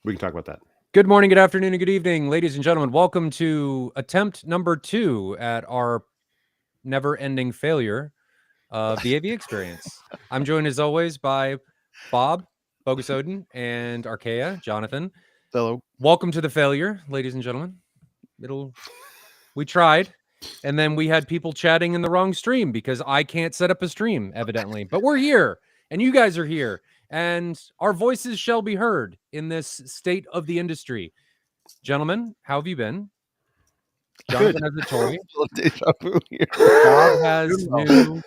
We can talk about that. Good morning, good afternoon, and good evening, ladies and gentlemen. Welcome to attempt number 2 at our never-ending failure of the AV experience. I'm joined, as always, by Bob, Bogus Odin, and Archaea, Jonathan. Hello. Welcome to the failure, ladies and gentlemen. We tried, and then we had people chatting in the wrong stream because I can't set up a stream, evidently. But we're here, and you guys are here, and our voices shall be heard in this state of the industry. Gentlemen, how have you been? Jonathan has a toy. Bob has new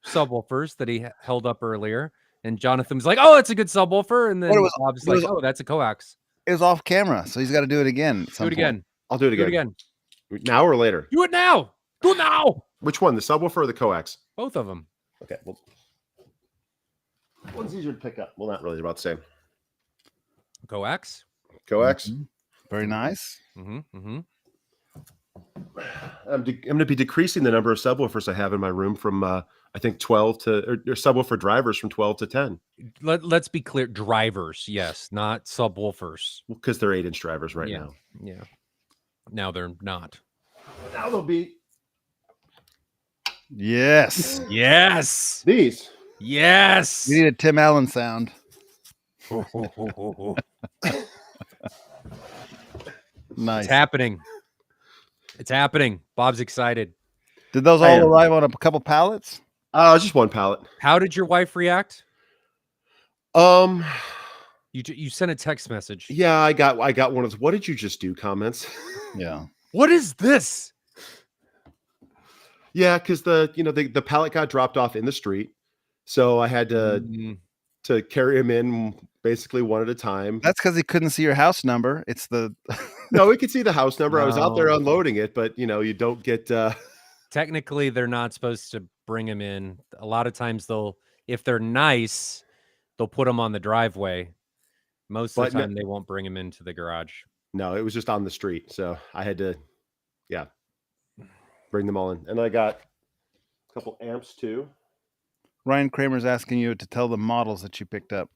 subwoofers that he held up earlier, and Jonathan's like, "Oh, that's a good subwoofer," and then Bob's like, "Oh, that's a coax." It was off camera, so he's got to do it again. Do it again. I'll do it Do it again. again. Now or later? Do it now. Do it now. Which one, the subwoofer or the coax? Both of them. Okay. Well, one's easier to pick up. Well, not really. About the same. Coax. Coax. Mm-hmm. Very nice. Mm-hmm. I'm going to be decreasing the number of subwoofers I have in my room from, I think, 12 to, or subwoofer drivers from 12 to 10. Let's be clear. Drivers, yes, not subwoofers. Because they're 8-inch drivers right now. Yeah. Now they're not. Now they'll be. Yes. Yes. These. Yes. We need a Tim Allen sound. Nice. It's happening. It's happening. Bob's excited. Did those all arrive on a couple pallets? Just one pallet. How did your wife react? You sent a text message. Yeah, I got one of those. What did you just do? Comments. Yeah. What is this? Yeah, because the pallet got dropped off in the street, so I had to carry him in basically one at a time. That's because he couldn't see your house number. It's the no, we could see the house number. No. I was out there unloading it, but you don't get. Technically, they're not supposed to bring him in. A lot of times, if they're nice, they'll put him on the driveway. Most of the time, they won't bring him into the garage. No, it was just on the street, so I had to, bring them all in. And I got a couple amps too. Ryan Kramer's asking you to tell the models that you picked up.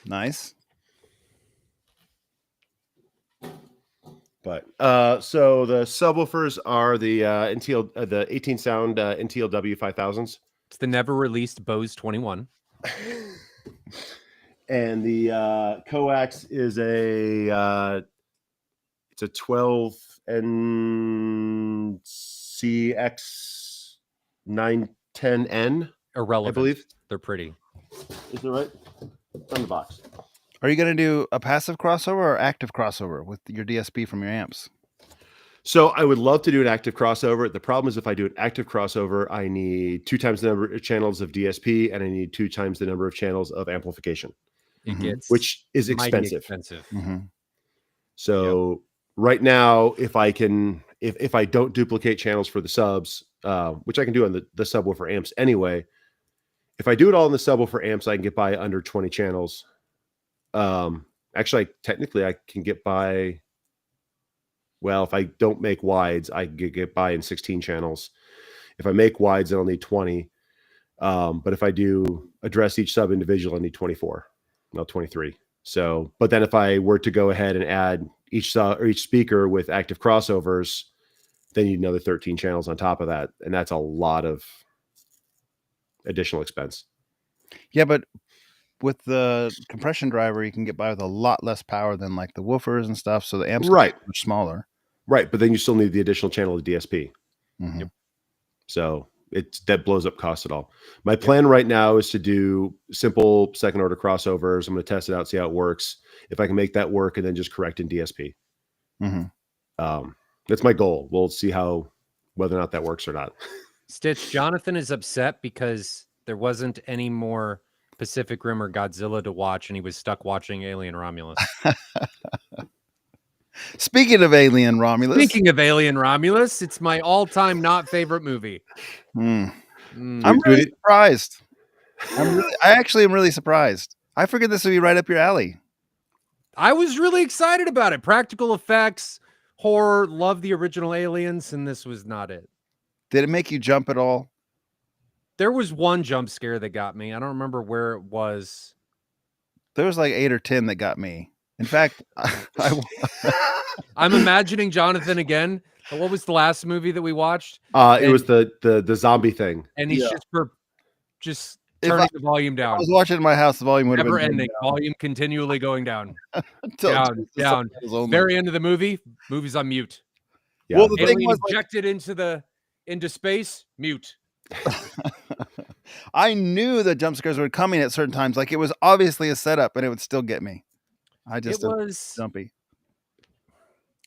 Nice. But so the subwoofers are the the 18 sound NTLW 5000s. It's the never released Bose 21. And the coax is it's a 12 NCX 910N. Irrelevant. I believe they're pretty. Is it right? It's on the box. Are you going to do a passive crossover or active crossover with your DSP from your amps? So I would love to do an active crossover. The problem is if I do an active crossover, I need 2 times the number of channels of DSP and I need 2 times the number of channels of amplification, which is expensive. Mm-hmm. So right now, if I don't duplicate channels for the subs, which I can do on the subwoofer amps anyway, if I do it all in the subwoofer amps, I can get by under 20 channels. Actually, technically, I can get by. Well, if I don't make wides, I can get by in 16 channels. If I make wides, then I'll need 20. But if I do address each sub individual, I need 24, no 23. So, but then if I were to go ahead and add each sub or each speaker with active crossovers, then you need another 13 channels on top of that, and that's a lot of additional expense. Yeah, but with the compression driver, you can get by with a lot less power than like the woofers and stuff. So the amps are much smaller. Right. But then you still need the additional channel of DSP. Mm-hmm. Yep. So that blows up cost at all. My plan right now is to do simple second order crossovers. I'm going to test it out, see how it works. If I can make that work and then just correct in DSP. Mm-hmm. That's my goal. We'll see whether or not that works or not. Stitch, Jonathan is upset because there wasn't any more Pacific Rim or Godzilla to watch, and he was stuck watching Alien Romulus. Speaking of Alien Romulus, it's my all-time not favorite movie. I'm really surprised. I actually am really surprised. I figured this would be right up your alley. I was really excited about it. Practical effects, horror, love the original Aliens, and this was not it. Did it make you jump at all? There was one jump scare that got me. I don't remember where it was. There was like 8 or 10 that got me. In fact, I'm imagining Jonathan again. What was the last movie that we watched? It was the zombie thing. And he's just turning the volume down. I was watching in my house, the volume would have Never been ending. Volume continually going down. until down. Very end of the movie's on mute. Yeah. Well, the thing Alien was, ejected into space, mute. I knew the jump scares were coming at certain times. Like it was obviously a setup, and it would still get me. I just was jumpy.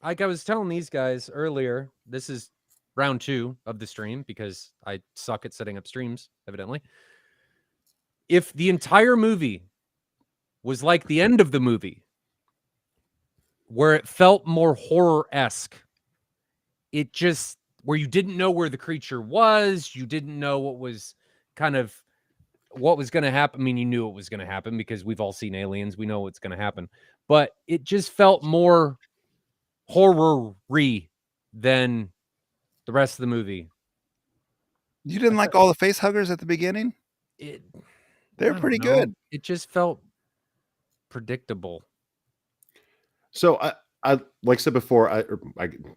Like I was telling these guys earlier, this is round 2 of the stream because I suck at setting up streams, evidently. If the entire movie was like the end of the movie, where it felt more horror-esque, it just, where you didn't know where the creature was, you didn't know what was going to happen. I mean, you knew it was going to happen because we've all seen Aliens. We know what's going to happen. But it just felt more horror-y than the rest of the movie. You didn't like all the face huggers at the beginning? They're pretty good. It just felt predictable. So I like I said before, I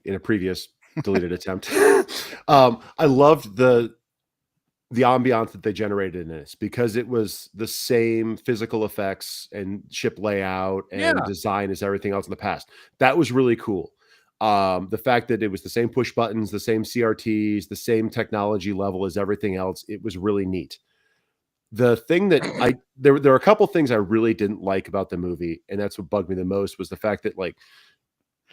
in a previous deleted attempt, I loved the ambiance that they generated in this because it was the same physical effects and ship layout and design as everything else in the past. That was really cool. The fact that it was the same push buttons, the same CRTs, the same technology level as everything else, it was really neat. The thing that there are a couple things I really didn't like about the movie, and that's what bugged me the most, was the fact that, like,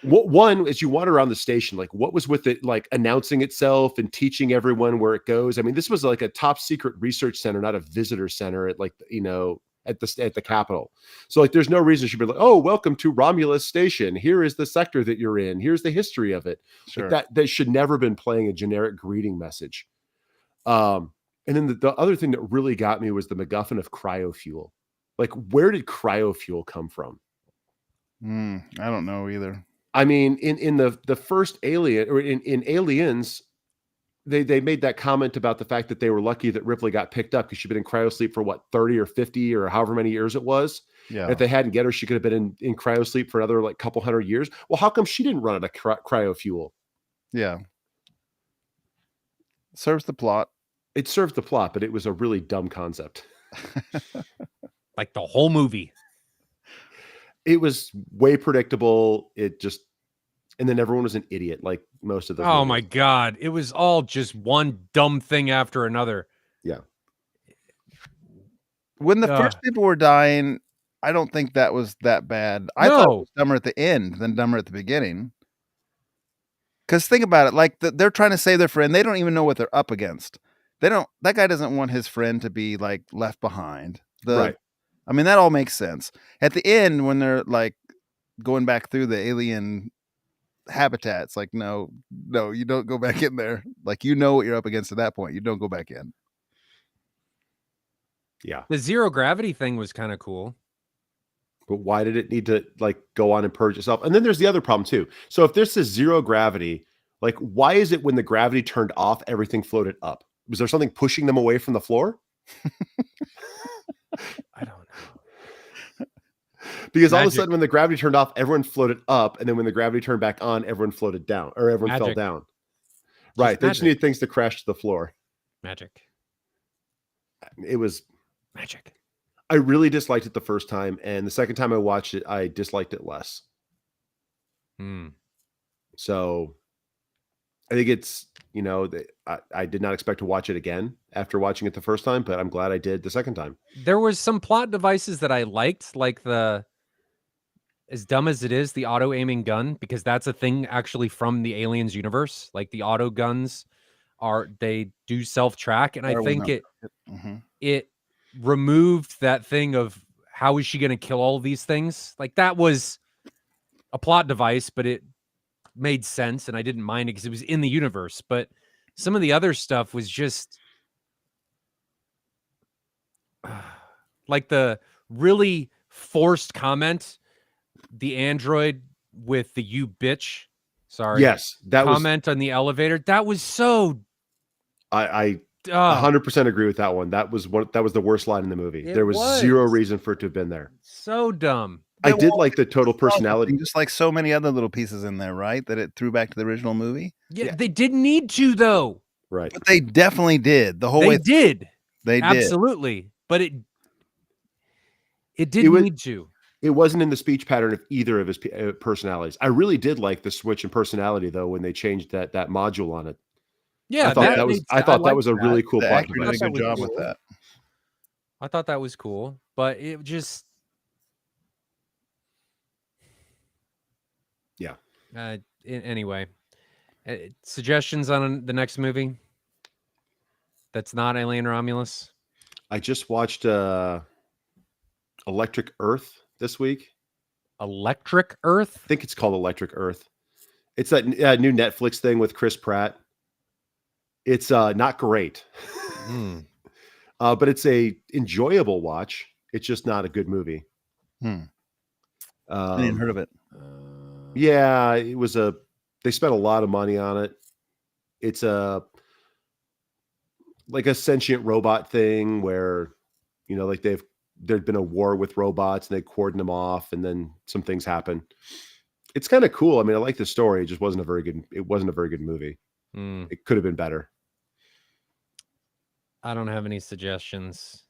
one, as you wander around the station, like, what was with it, like, announcing itself and teaching everyone where it goes? I mean, this was like a top secret research center, not a visitor center at, like, at the Capitol. So, like, there's no reason it should be like, oh, welcome to Romulus Station. Here is the sector that you're in. Here's the history of it. Sure. Like that should never been playing a generic greeting message. And then the other thing that really got me was the MacGuffin of cryofuel. Like, where did cryofuel come from? I don't know either. I mean, in the first Alien, or in Aliens, they made that comment about the fact that they were lucky that Ripley got picked up because she'd been in cryosleep for 30 or 50 or however many years it was. Yeah. And if they hadn't get her, she could have been in cryosleep for another like couple hundred years. Well, how come she didn't run out of cryofuel? Yeah. Serves the plot. It served the plot, but it was a really dumb concept. Like the whole movie. It was way predictable. And then everyone was an idiot, like most of the. Oh my God. It was all just one dumb thing after another. Yeah. When the first people were dying, I don't think that was that bad. I thought it was dumber at the end than dumber at the beginning. Because think about it, like they're trying to save their friend. They don't even know what they're up against. That guy doesn't want his friend to be like left behind. Right. I mean, that all makes sense. At the end, when they're like going back through the alien habitats, like, no, you don't go back in there. Like, you know what you're up against at that point. You don't go back in. Yeah. The zero gravity thing was kind of cool. But why did it need to like go on and purge itself? And then there's the other problem too. So if this is zero gravity, like, why is it when the gravity turned off, everything floated up? Was there something pushing them away from the floor? I don't know. Because all of a sudden, when the gravity turned off, everyone floated up, and then when the gravity turned back on, everyone floated down, or everyone fell down. Right. They just needed things to crash to the floor. Magic. It was magic. I really disliked it the first time, and the second time I watched it, I disliked it less. So I think it's, I did not expect to watch it again after watching it the first time, but I'm glad I did the second time. There was some plot devices that I liked, like as dumb as it is, the auto-aiming gun, because that's a thing actually from the Aliens universe. Like the auto guns they do self-track, and I think it removed that thing of how is she going to kill all these things? Like, that was a plot device, but it made sense, and I didn't mind it because it was in the universe. But some of the other stuff was just like the really forced comment, the android with the "you bitch." Sorry. Yes, that comment on the elevator. That was so. I Ah, 100% agree with that one. That was the worst line in the movie. It There was zero was. reason for it to have been there. so dumb. I did like the total personality. just like so many other little pieces in there, right? That it threw back to the original movie. Yeah, Yeah. they didn't need to though. Right. But they definitely did the whole They way. did. They did. Absolutely. But it didn't It was- need to. It wasn't in the speech pattern of either of his personalities. I really did like the switch in personality though when they changed that module on it. Yeah, I thought that was liked a really cool The plot actor did a device. good was job cool. with that. I thought that was cool, but it just Yeah. Anyway, suggestions on the next movie that's not Alien Romulus. I just watched Electric Earth this week. Electric Earth. I think it's called Electric Earth. It's that new Netflix thing with Chris Pratt. It's not great, but it's a enjoyable watch. It's just not a good movie. I didn't heard of it. Yeah, it was they spent a lot of money on it. It's like a sentient robot thing where, like there'd been a war with robots and they cordoned them off and then some things happen. It's kind of cool. I mean, I like the story. It just wasn't a very good movie. It could have been better. I don't have any suggestions.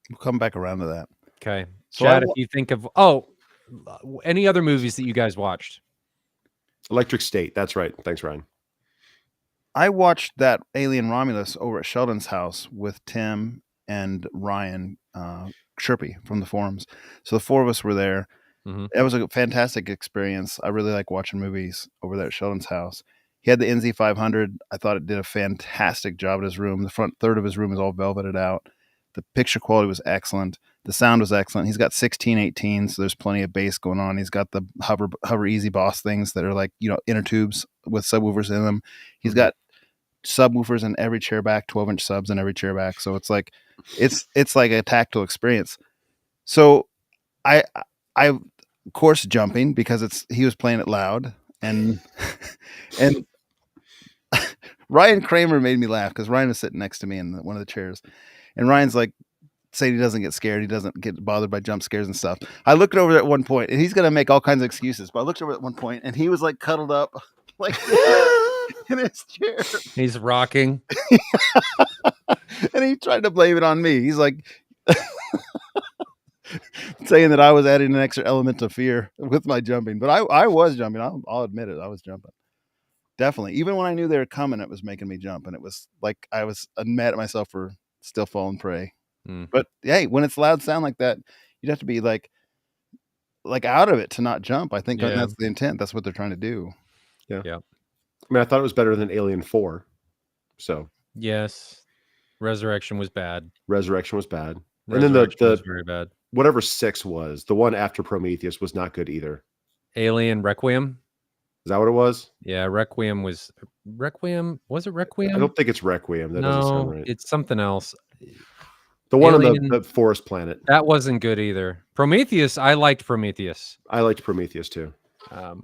We'll come back around to that. Okay. So Chad, if you think of any other movies that you guys watched. Electric State. That's right. Thanks, Ryan. I watched that Alien Romulus over at Sheldon's house with Tim and Ryan Sherpy from the forums. So the four of us were there. It was a fantastic experience. I really like watching movies over there at Sheldon's house. He had the NZ500. I thought it did a fantastic job at his room. The front third of his room is all velveted out. The picture quality was excellent. The sound was excellent. He's got 1618, so there's plenty of bass going on. He's got the hover easy boss things that are like, inner tubes with subwoofers in them. He's got subwoofers in every chair back, 12-inch subs in every chair back. So it's like like a tactile experience. So I of course jumping because he was playing it loud and Ryan Kramer made me laugh because Ryan was sitting next to me in one of the chairs, and Ryan's like saying he doesn't get scared, he doesn't get bothered by jump scares and stuff. I looked over at one point, and he's gonna make all kinds of excuses, but I looked over at one point, and he was like cuddled up, like in his chair. He's rocking, and he tried to blame it on me. He's like saying that I was adding an extra element of fear with my jumping, but I was jumping. I'll admit it, I was jumping. Definitely. Even when I knew they were coming, it was making me jump. And it was like I was mad at myself for still falling prey. But hey, when it's loud sound like that, you'd have to be like out of it to not jump. I think that's the intent. That's what they're trying to do. Yeah. I mean, I thought it was better than Alien 4. So yes. Resurrection was bad. And then was very bad. Whatever 6 was, the one after Prometheus was not good either. Alien Requiem. Is that what it was? Yeah, Requiem. Was it Requiem? I don't think it's Requiem. That doesn't sound right. It's something else. The one on the forest planet. That wasn't good either. Prometheus, I liked Prometheus. I liked Prometheus too. But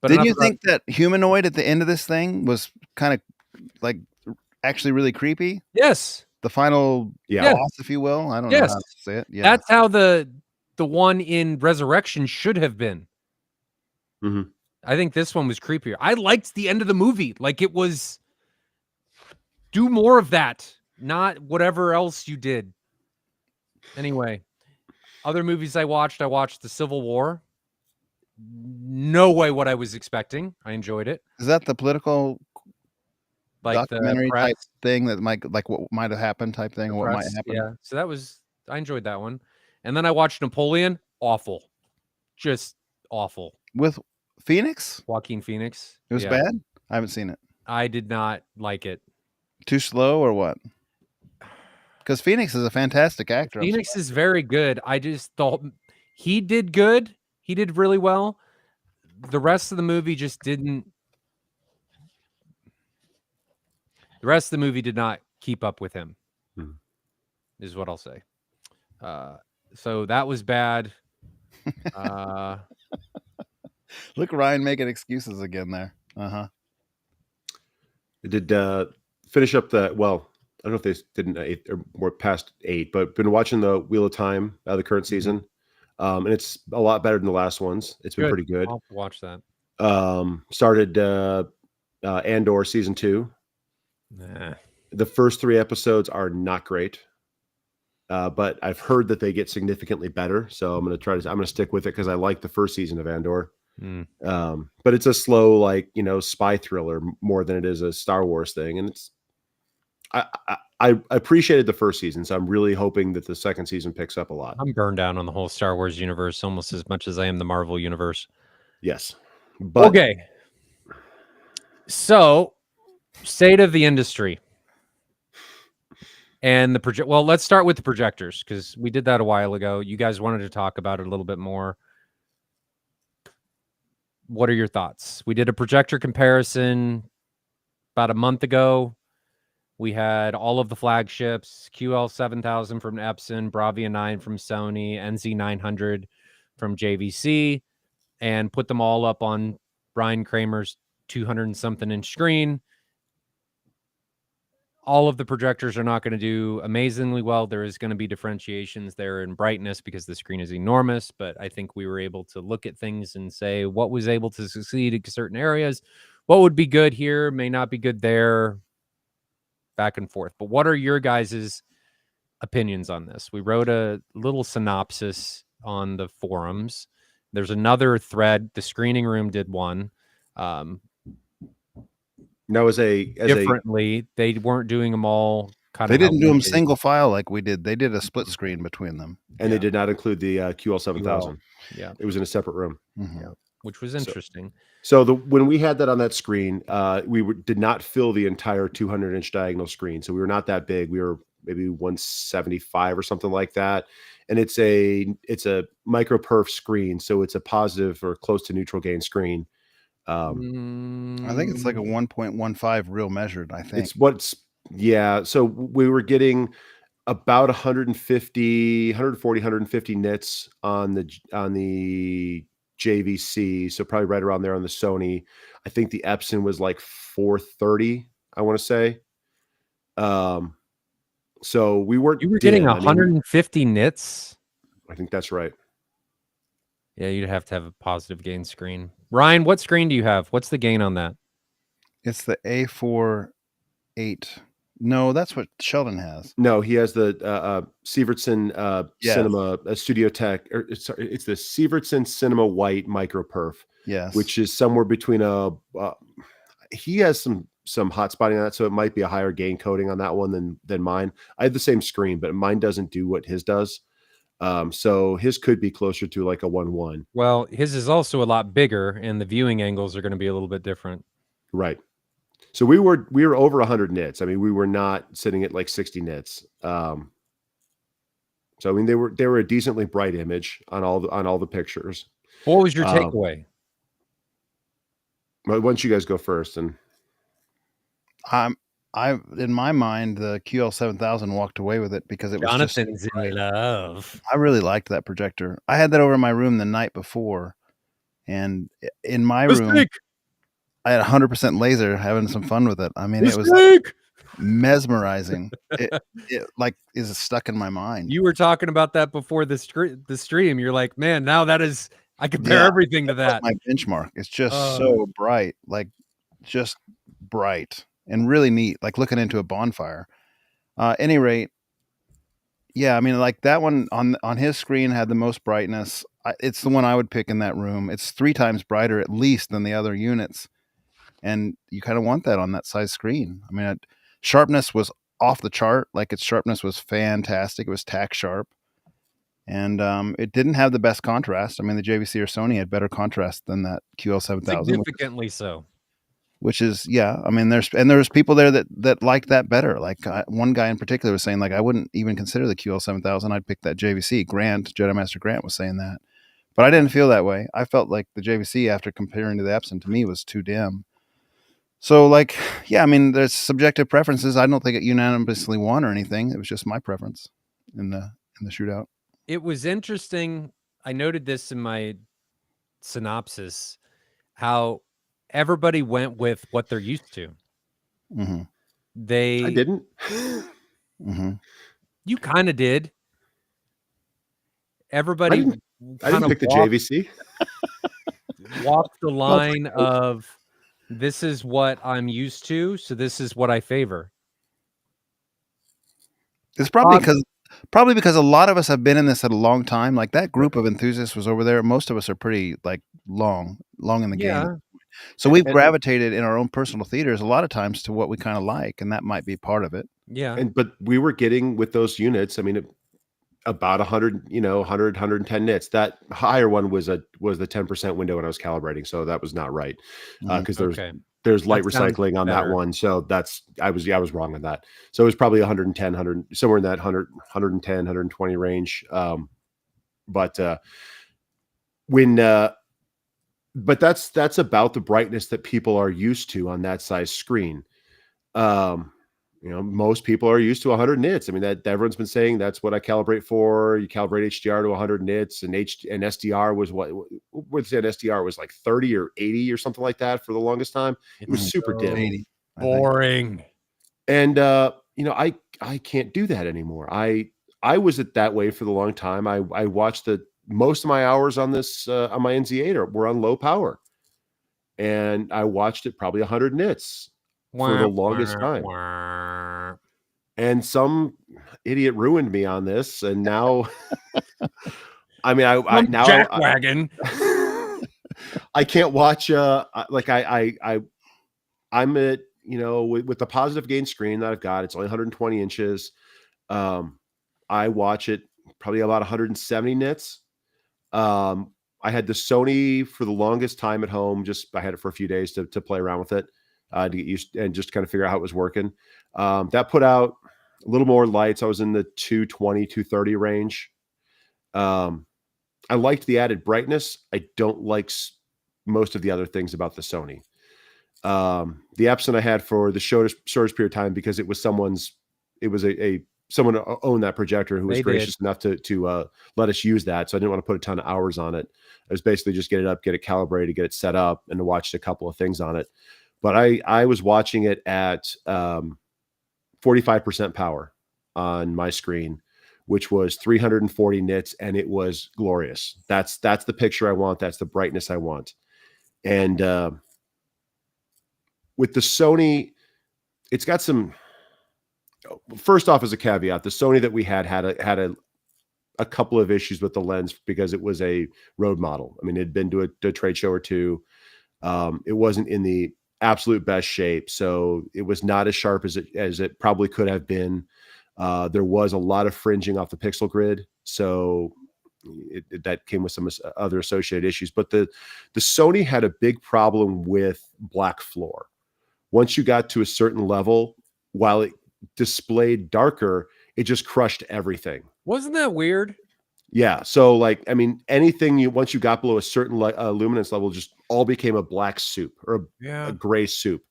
didn't you think that humanoid at the end of this thing was kind of like actually really creepy? Yes. The final boss, if you will. I don't know how to say it. Yeah. That's how the one in Resurrection should have been. Mm-hmm. I think this one was creepier. I liked the end of the movie. Like it was, do more of that, not whatever else you did. Anyway, other movies I watched The Civil War. No way what I was expecting. I enjoyed it. Is that the political documentary the type thing that might what might have happened type thing or what might happen? Yeah. So I enjoyed that one. And then I watched Napoleon. Awful. Just awful. With Phoenix? Joaquin Phoenix. It was bad? I haven't seen it. I did not like it. Too slow or what? Because Phoenix is a fantastic actor. Phoenix is very good. I just thought he did good. He did really well. The rest of the movie just didn't. The rest of the movie did not keep up with him, is what I'll say. So that was bad. Look, Ryan making excuses again there. It did finish up I don't know if they didn't 8 or more past 8, but been watching the Wheel of Time, the current season, and it's a lot better than the last ones. It's been pretty good. I'll have to watch that. Started Andor season 2. Nah. The first 3 episodes are not great, but I've heard that they get significantly better. So I'm going to stick with it because I like the first season of Andor. But it's a slow, like, spy thriller more than it is a Star Wars thing, and I appreciated the first season, so I'm really hoping that the second season picks up a lot. I'm burned out on the whole Star Wars universe almost as much as I am the Marvel universe. Yes, but okay. So, state of the industry and the project. Well, let's start with the projectors because we did that a while ago. You guys wanted to talk about it a little bit more. What are your thoughts? We did a projector comparison about a month ago. We had all of the flagships, QL7000 from Epson, Bravia 9 from Sony, NZ900 from JVC, and put them all up on Brian Kramer's 200 and something inch screen. All of the projectors are not going to do amazingly well. There is going to be differentiations there in brightness because the screen is enormous, but I think we were able to look at things and say what was able to succeed in certain areas, what would be good here, may not be good there, back and forth. But what are your guys' opinions on this? We wrote a little synopsis on the forums. There's another thread. The screening room did one. Now, differently, they weren't doing them all kind They of. didn't do them single file like we did. They did a split screen between them, and they did not include the QL7000. Yeah, it was in a separate room. Yeah, which was interesting. So when we had that on that screen, we did not fill the entire 200-inch diagonal screen. So we were not that big. We were maybe 175 or something like that. And it's a micro perf screen, so it's a positive or close to neutral gain screen. I think it's like a 1.15 real measured. I think So we were getting about 140, 150 nits on the JVC, so probably right around there on the Sony. I think the Epson was like 430, I want to say. So we weren't. You were getting 150 nits. I think that's right. Yeah, you'd have to have a positive gain screen. Ryan, what screen do you have? What's the gain on that? It's the A48. No, that's what Sheldon has. No, he has the Sievertson Cinema Studio Tech. It's the Sievertson Cinema White Micro Perf. Yes, which is somewhere between he has some hot spotting on that, so it might be a higher gain coding on that one than mine. I have the same screen, but mine doesn't do what his does. So his could be closer to like a 1.1. Well, his is also a lot bigger, and the viewing angles are going to be a little bit different. Right. So we were over 100 nits. I mean, we were not sitting at like 60 nits. So I mean, they were a decently bright image on all the pictures. What was your takeaway? Why don't you guys go first? And in my mind, the QL7000 walked away with it because it was Jonathan's in love. I really liked that projector. I had that over in my room the night before, and in my room, I had 100% laser, having some fun with it. I mean, it was mesmerizing. It like is stuck in my mind. You were talking about that before the stream. You're like, man, now I compare everything to that. My benchmark. It's just so bright, like just bright and really neat, like looking into a bonfire. Any rate, yeah, I mean, like that one on his screen had the most brightness. It's the one I would pick in that room. It's 3 times brighter at least than the other units, and you kind of want that on that size screen. I mean, sharpness was off the chart. Like its sharpness was fantastic. It was tack sharp, and it didn't have the best contrast. I mean, the JVC or Sony had better contrast than that QL7000, significantly so. Which is, yeah, I mean, there's people there that liked that better. Like one guy in particular was saying, like, I wouldn't even consider the QL7000. I'd pick that JVC. Jedi Master Grant was saying that, but I didn't feel that way. I felt like the JVC, after comparing to the Epson, to me was too dim. So, like, yeah, I mean, there's subjective preferences. I don't think it unanimously won or anything. It was just my preference in the shootout. It was interesting. I noted this in my synopsis, how everybody went with what they're used to. Mm-hmm. I didn't. Mm-hmm. You kind of did. I Everybody didn't kind of pick the JVC. walked the line of this is what I'm used to, so this is what I favor. It's probably because a lot of us have been in this at a long time. Like that group of enthusiasts was over there. Most of us are pretty like long in the Yeah. game. So we've gravitated in our own personal theaters a lot of times to what we kind of like, and that might be part of it. Yeah. But we were getting with those units, I mean, about 100, 100, 110 nits. That higher one was the 10% window when I was calibrating, so that was not right. Because there's light That sounds recycling on that better. one. So I was wrong on that. So it was probably 110, 100, somewhere in that 100, 110, 120 range. But that's about the brightness that people are used to on that size screen. Most people are used to 100 nits. I mean, that everyone's been saying that's what I calibrate for. You calibrate HDR to 100 nits, and SDR was what SDR was like 30 or 80 or something like that for the longest time. It was super dim. 80, boring. And I can't do that anymore. I was that way for the long time. I watched most of my hours on this on my NZ8 were on low power, and I watched it probably 100 nits for the longest time. And some idiot ruined me on this, and now I mean, I now jackwagon. I can't watch like I'm at with the positive gain screen that I've got, it's only 120 inches. I watch it probably about 170 nits. I had the Sony for the longest time at home. I had it for a few days to play around with it, to get used and just kind of figure out how it was working. That put out a little more lights. I was in the 220, 230 range. I liked the added brightness. I don't like most of the other things about the Sony. The Epson I had for the shortest period of time because it was someone owned that projector who was gracious enough to let us use that. So I didn't want to put a ton of hours on it. I was basically just get it up, get it calibrated, get it set up, and to watch a couple of things on it. But I was watching it at 45% power on my screen, which was 340 nits, and it was glorious. That's the picture I want. That's the brightness I want. And with the Sony, it's got some. First off, as a caveat, the Sony that we had a couple of issues with the lens because it was a road model. I mean, it had been to a trade show or two. It wasn't in the absolute best shape, so it was not as sharp as it probably could have been. There was a lot of fringing off the pixel grid, so that came with some other associated issues. But the Sony had a big problem with black floor. Once you got to a certain level, while it displayed darker, it just crushed everything. Wasn't that weird? Yeah. So anything once you got below a certain luminance level, just all became a black soup or a gray soup.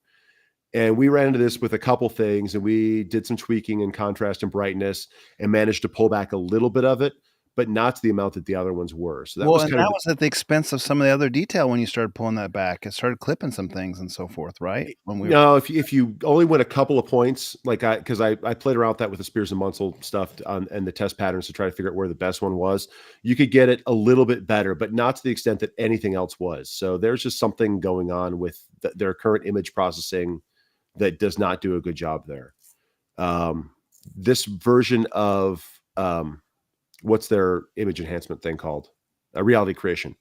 And we ran into this with a couple things, and we did some tweaking in contrast and brightness and managed to pull back a little bit of it, but not to the amount that the other ones were. So that was at the expense of some of the other detail when you started pulling that back. It started clipping some things and so forth, right? If you only went a couple of points, because I played around with that with the Spears and Munsell stuff and the test patterns to try to figure out where the best one was, you could get it a little bit better, but not to the extent that anything else was. So there's just something going on with their current image processing that does not do a good job there. This version of what's their image enhancement thing called? Reality creation.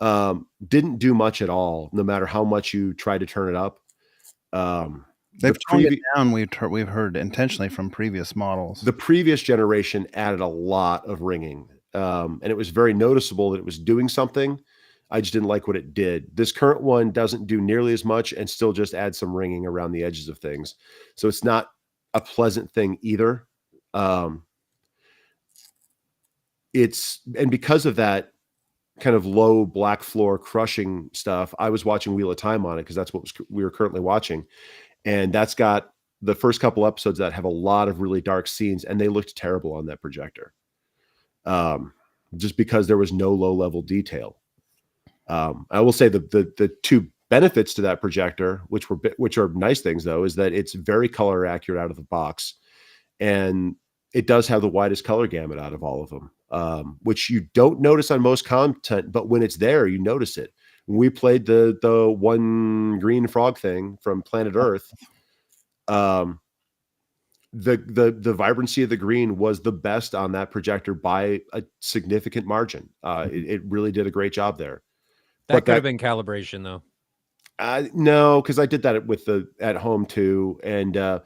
Didn't do much at all, no matter how much you try to turn it up. They've toned it down. We've heard intentionally from previous models. The previous generation added a lot of ringing, and it was very noticeable that it was doing something. I just didn't like what it did. This current one doesn't do nearly as much and still just adds some ringing around the edges of things. So it's not a pleasant thing either. And because of that kind of low black floor crushing stuff, I was watching Wheel of Time on it because that's what we were currently watching. And that's got the first couple episodes that have a lot of really dark scenes, and they looked terrible on that projector. Just because there was no low level detail. I will say the two benefits to that projector, which are nice things though, is that it's very color accurate out of the box, and it does have the widest color gamut out of all of them, which you don't notice on most content, but when it's there, you notice it. When we played the one green frog thing from Planet Earth, the vibrancy of the green was the best on that projector by a significant margin. It really did a great job there. That could have been calibration though. No, because I did that at home too, and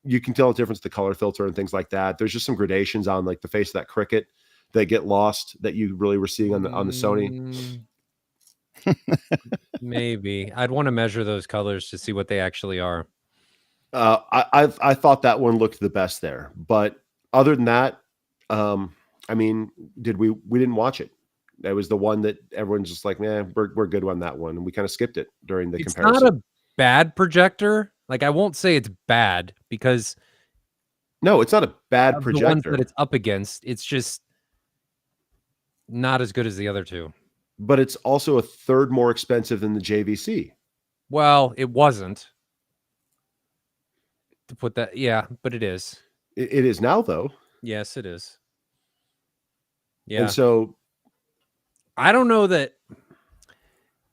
you can tell the difference, the color filter and things like that. There's just some gradations on like the face of that cricket that get lost that you really were seeing on the Sony. Maybe I'd want to measure those colors to see what they actually are. I thought that one looked the best there, but other than that, I mean, we didn't watch it. That was the one that everyone's just like, man, we're good on that one, and we kind of skipped it during the comparison. It's not a bad projector. Like, I won't say it's bad because no, it's not a bad projector. The ones that it's up against, it's just not as good as the other two. But it's also a third more expensive than the JVC. Well, it wasn't. To put that, yeah, but it is. It is now, though. Yes, it is. Yeah. And so I don't know that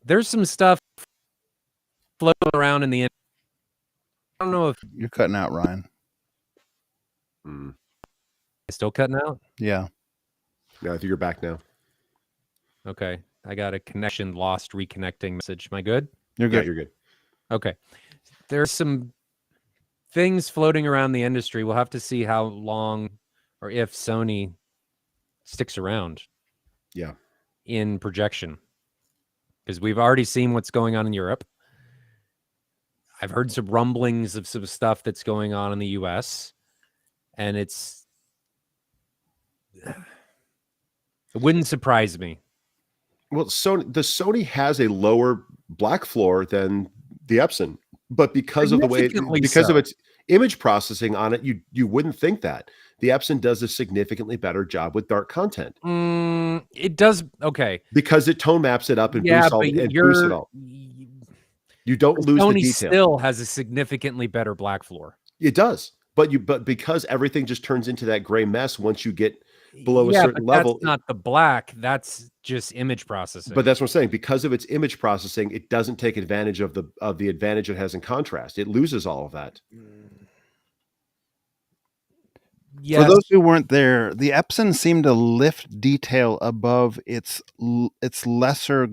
there's some stuff floating around in the. I don't know if you're cutting out, Ryan. Still cutting out? Yeah. Yeah, I think you're back now. Okay. I got a connection lost reconnecting message. Am I good? You're good. Yeah, you're good. Okay. There's some things floating around the industry. We'll have to see how long or if Sony sticks around. Yeah. In projection. Because we've already seen what's going on in Europe. I've heard some rumblings of some stuff that's going on in the US. And it wouldn't surprise me. Well, the Sony has a lower black floor than the Epson, but because of the way, of its image processing on it, you wouldn't think that. The Epson does a significantly better job with dark content. It does, okay. Because it tone maps it up and boosts it all. You don't lose the detail. Sony still has a significantly better black floor. It does, but because everything just turns into that gray mess once you get below a certain level. That's not the black. That's just image processing. But that's what I'm saying. Because of its image processing, it doesn't take advantage of the advantage it has in contrast. It loses all of that. Yes. For those who weren't there, the Epson seemed to lift detail above its lesser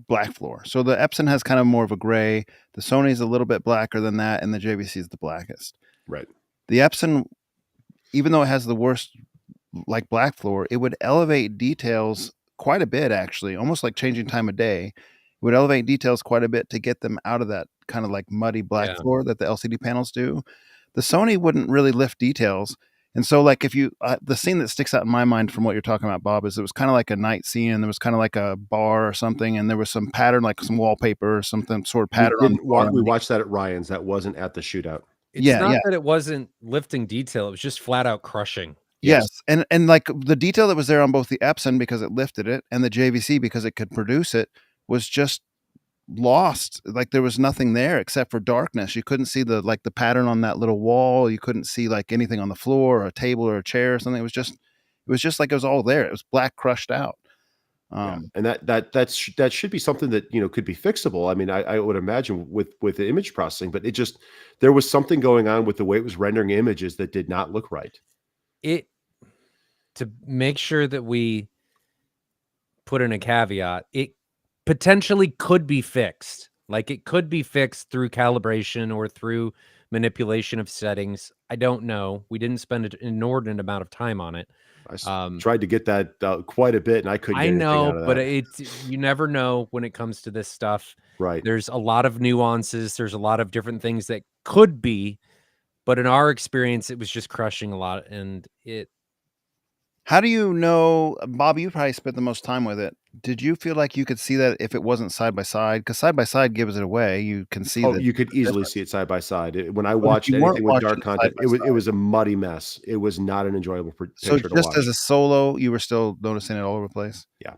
black floor. So the Epson has kind of more of a gray. The Sony's a little bit blacker than that, and the JVC is the blackest. Right. The Epson, even though it has the worst like black floor, it would elevate details quite a bit, actually, almost like changing time of day. It would elevate details quite a bit to get them out of that kind of like muddy black floor that the LCD panels do. The Sony wouldn't really lift details. And so like if you, the scene that sticks out in my mind from what you're talking about, Bob, is it was kind of like a night scene, and there was kind of like a bar or something, and there was some pattern, like some wallpaper or something sort of pattern. We watched that at Ryan's. That wasn't at the shootout. It's not that it wasn't lifting detail. It was just flat out crushing. Yes. And like the detail that was there on both the Epson because it lifted it and the JVC because it could produce it was just lost. Like there was nothing there except for darkness. You couldn't see the pattern on that little wall. You couldn't see like anything on the floor or a table or a chair or something. It was just like it was all there. It was black crushed out. And that should be something that, could be fixable. I mean, I would imagine with the image processing, but there was something going on with the way it was rendering images that did not look right. To make sure that we put in a caveat, it potentially could be fixed. Like it could be fixed through calibration or through manipulation of settings. I don't know. We didn't spend an inordinate amount of time on it. I tried to get that quite a bit, and I couldn't get anything out of that. But you never know when it comes to this stuff. Right. There's a lot of nuances. There's a lot of different things that could be, but in our experience, it was just crushing a lot. And how do you know, Bob, you probably spent the most time with it. Did you feel like you could see that if it wasn't side by side? Because side by side gives it away. You can see that. You could easily see it side by side. When I watched anything with dark content, it was a muddy mess. It was not an enjoyable picture to watch. So just as a solo, you were still noticing it all over the place? Yeah.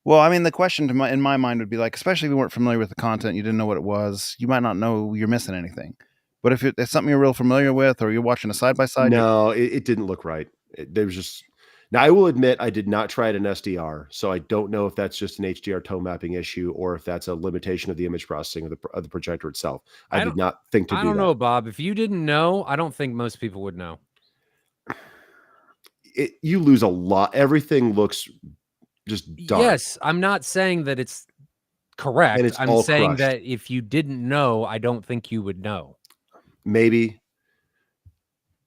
Well, I mean, the question in my mind would be like, especially if you weren't familiar with the content, you didn't know what it was, you might not know you're missing anything. But if it's something you're real familiar with, or you're watching a side by side, No, it didn't look right. There was just now. I will admit I did not try it in SDR, so I don't know if that's just an HDR tone mapping issue or if that's a limitation of the image processing of the projector itself. I did not think to I do don't that. know, Bob. If you didn't know, I don't think most people would know. You lose a lot. Everything looks just dark. Yes, I'm not saying that it's correct. And it's I'm all saying crushed. that if you didn't know, I don't think you would know. Maybe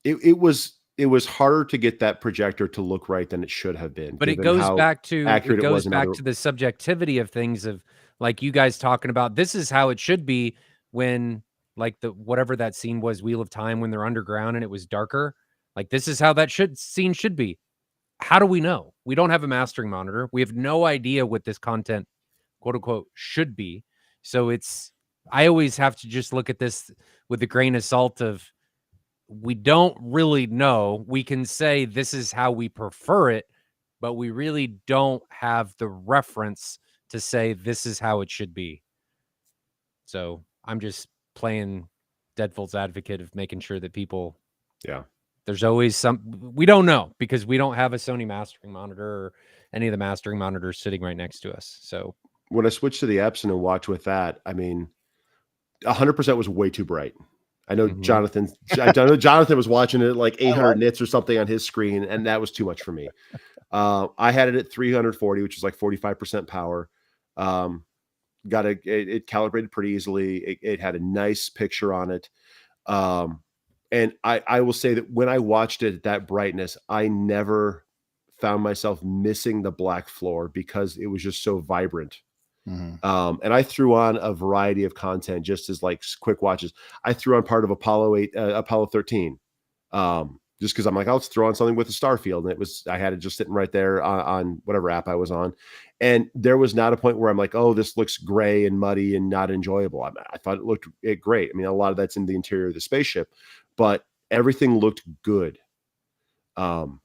it was harder to get that projector to look right than it should have been. But it given goes how back to accurate it was in other. the subjectivity of things, of like you guys talking about this is how it should be when like the whatever that scene was, Wheel of Time, when they're underground and it was darker. Like this is how that scene should be. How do we know? We don't have a mastering monitor. We have no idea what this content, quote unquote, should be. So I always have to just look at this with a grain of salt of we don't really know. We can say this is how we prefer it, but we really don't have the reference to say this is how it should be. So I'm just playing devil's advocate of making sure that people, there's always we don't know because we don't have a Sony mastering monitor or any of the mastering monitors sitting right next to us. So when I switched to the Epson and watched with that, I mean, 100% was way too bright. I know Jonathan was watching it at like 800 nits or something on his screen, and that was too much for me. I had it at 340, which is like 45% power. It calibrated pretty easily. It had a nice picture on it. And I will say that when I watched it at that brightness, I never found myself missing the black floor because it was just so vibrant. Mm-hmm. And I threw on a variety of content just as like quick watches. I threw on part of Apollo 13, just because I'm like, let's throw on something with a star field. And I had it just sitting right there on whatever app I was on. And there was not a point where I'm like, oh, this looks gray and muddy and not enjoyable. I thought it looked great. I mean, a lot of that's in the interior of the spaceship, but everything looked good. And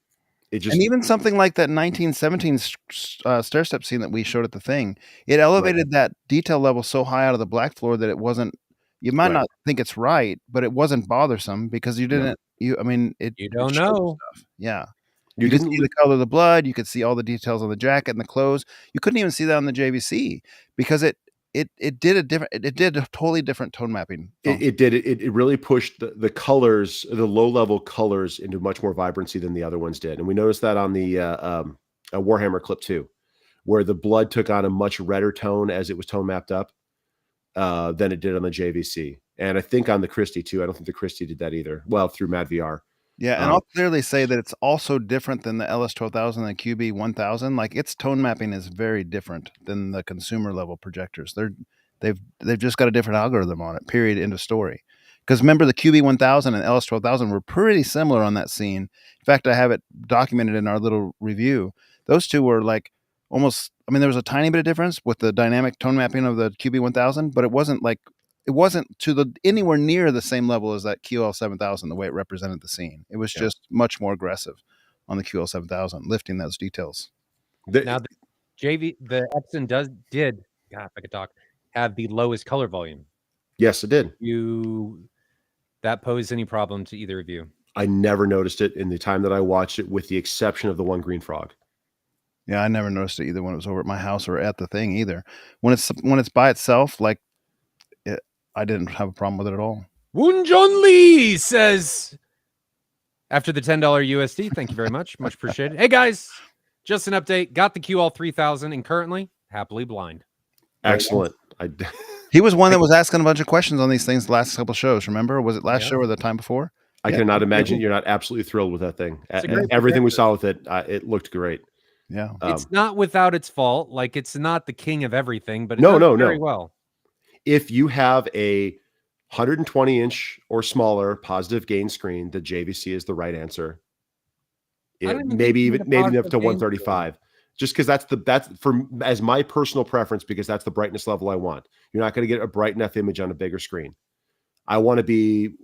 even something like that 1917 stair step scene that we showed at the thing, it elevated that detail level so high out of the black floor that it wasn't. You might not think it's right, but it wasn't bothersome because you didn't. You don't know. Stuff. Yeah, you could see the color of the blood. You could see all the details on the jacket and the clothes. You couldn't even see that on the JVC because it did a totally different tone mapping. It really pushed the colors, the low level colors, into much more vibrancy than the other ones did. And we noticed that on the Warhammer clip too, where the blood took on a much redder tone as it was tone mapped up than it did on the JVC. And I think on the Christie too. I don't think the Christie did that either. Well, through MadVR. Yeah, and I'll clearly say that it's also different than the LS12000 and QB1000. Like its tone mapping is very different than the consumer level projectors. They've just got a different algorithm on it. Period. End of story. Because remember, the QB1000 and LS12000 were pretty similar on that scene. In fact, I have it documented in our little review. Those two were like almost. I mean, there was a tiny bit of difference with the dynamic tone mapping of the QB1000, but it wasn't to anywhere near the same level as that QL7000, the way it represented the scene. It was just much more aggressive on the QL7000, lifting those details. Now the Epson did, God, if I could talk, have the lowest color volume. Yes, it did. That pose any problem to either of you? I never noticed it in the time that I watched it, with the exception of the one green frog. Yeah, I never noticed it either when it was over at my house or at the thing either. When it's by itself, like I didn't have a problem with it at all. Woonjon Lee says, after the $10 USD, thank you very much. Much appreciated. Hey, guys, just an update. Got the QL3000 and currently happily blind. Excellent. He was one that was asking a bunch of questions on these things the last couple of shows. Remember? Was it last show or the time before? I cannot imagine you're not absolutely thrilled with that thing. Everything we saw with it, it looked great. Yeah. It's not without its fault. Like, it's not the king of everything, but it does very well. If you have a 120-inch or smaller positive gain screen, the JVC is the right answer. Maybe up to 135, just because that's for as my personal preference, because that's the brightness level I want. You're not going to get a bright enough image on a bigger screen. I want to be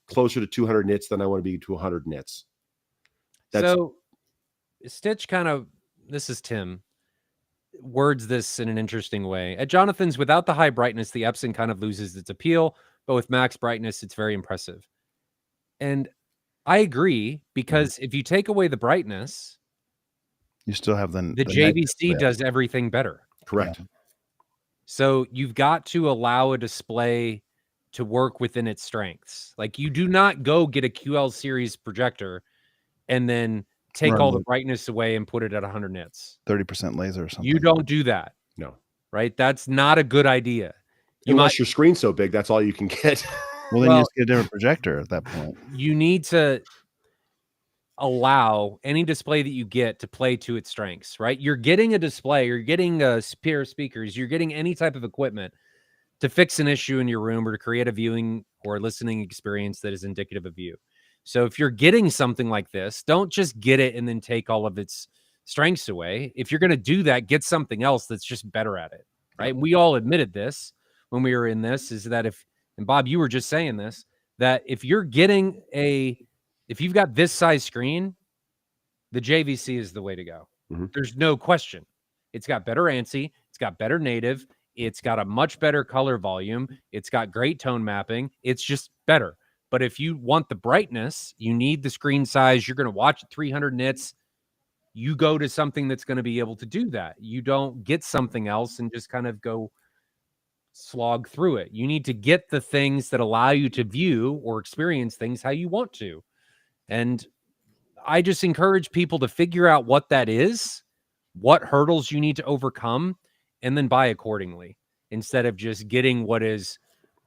closer to 200 nits than I want to be to 100 nits. So Stitch this is Tim. words this in an interesting way. At Jonathan's, without the high brightness, the Epson kind of loses its appeal, but with max brightness, it's very impressive. And I agree, because if you take away the brightness, you still have the JVC does everything better. Correct. Yeah. So you've got to allow a display to work within its strengths. Like, you do not go get a QL series projector and then take Run all the with brightness away and put it at 100 nits. 30% laser or something. You don't do that, No. right? That's not a good idea. Unless your screen's so big, that's all you can get. Well, then you just get a different projector at that point. You need to allow any display that you get to play to its strengths, right? You're getting a display, you're getting a pair of speakers, you're getting any type of equipment to fix an issue in your room or to create a viewing or listening experience that is indicative of you. So if you're getting something like this, don't just get it and then take all of its strengths away. If you're going to do that, get something else that's just better at it, right? We all admitted this when we were in this, is that and Bob, you were just saying this, that if you're getting if you've got this size screen, the JVC is the way to go. Mhm. There's no question. It's got better ANSI. It's got better native. It's got a much better color volume. It's got great tone mapping. It's just better. But if you want the brightness, you need the screen size, you're going to watch at 300 nits, you go to something that's going to be able to do that. You don't get something else and just kind of go slog through it. You need to get the things that allow you to view or experience things how you want to. And I just encourage people to figure out what that is, what hurdles you need to overcome, and then buy accordingly, instead of just getting what is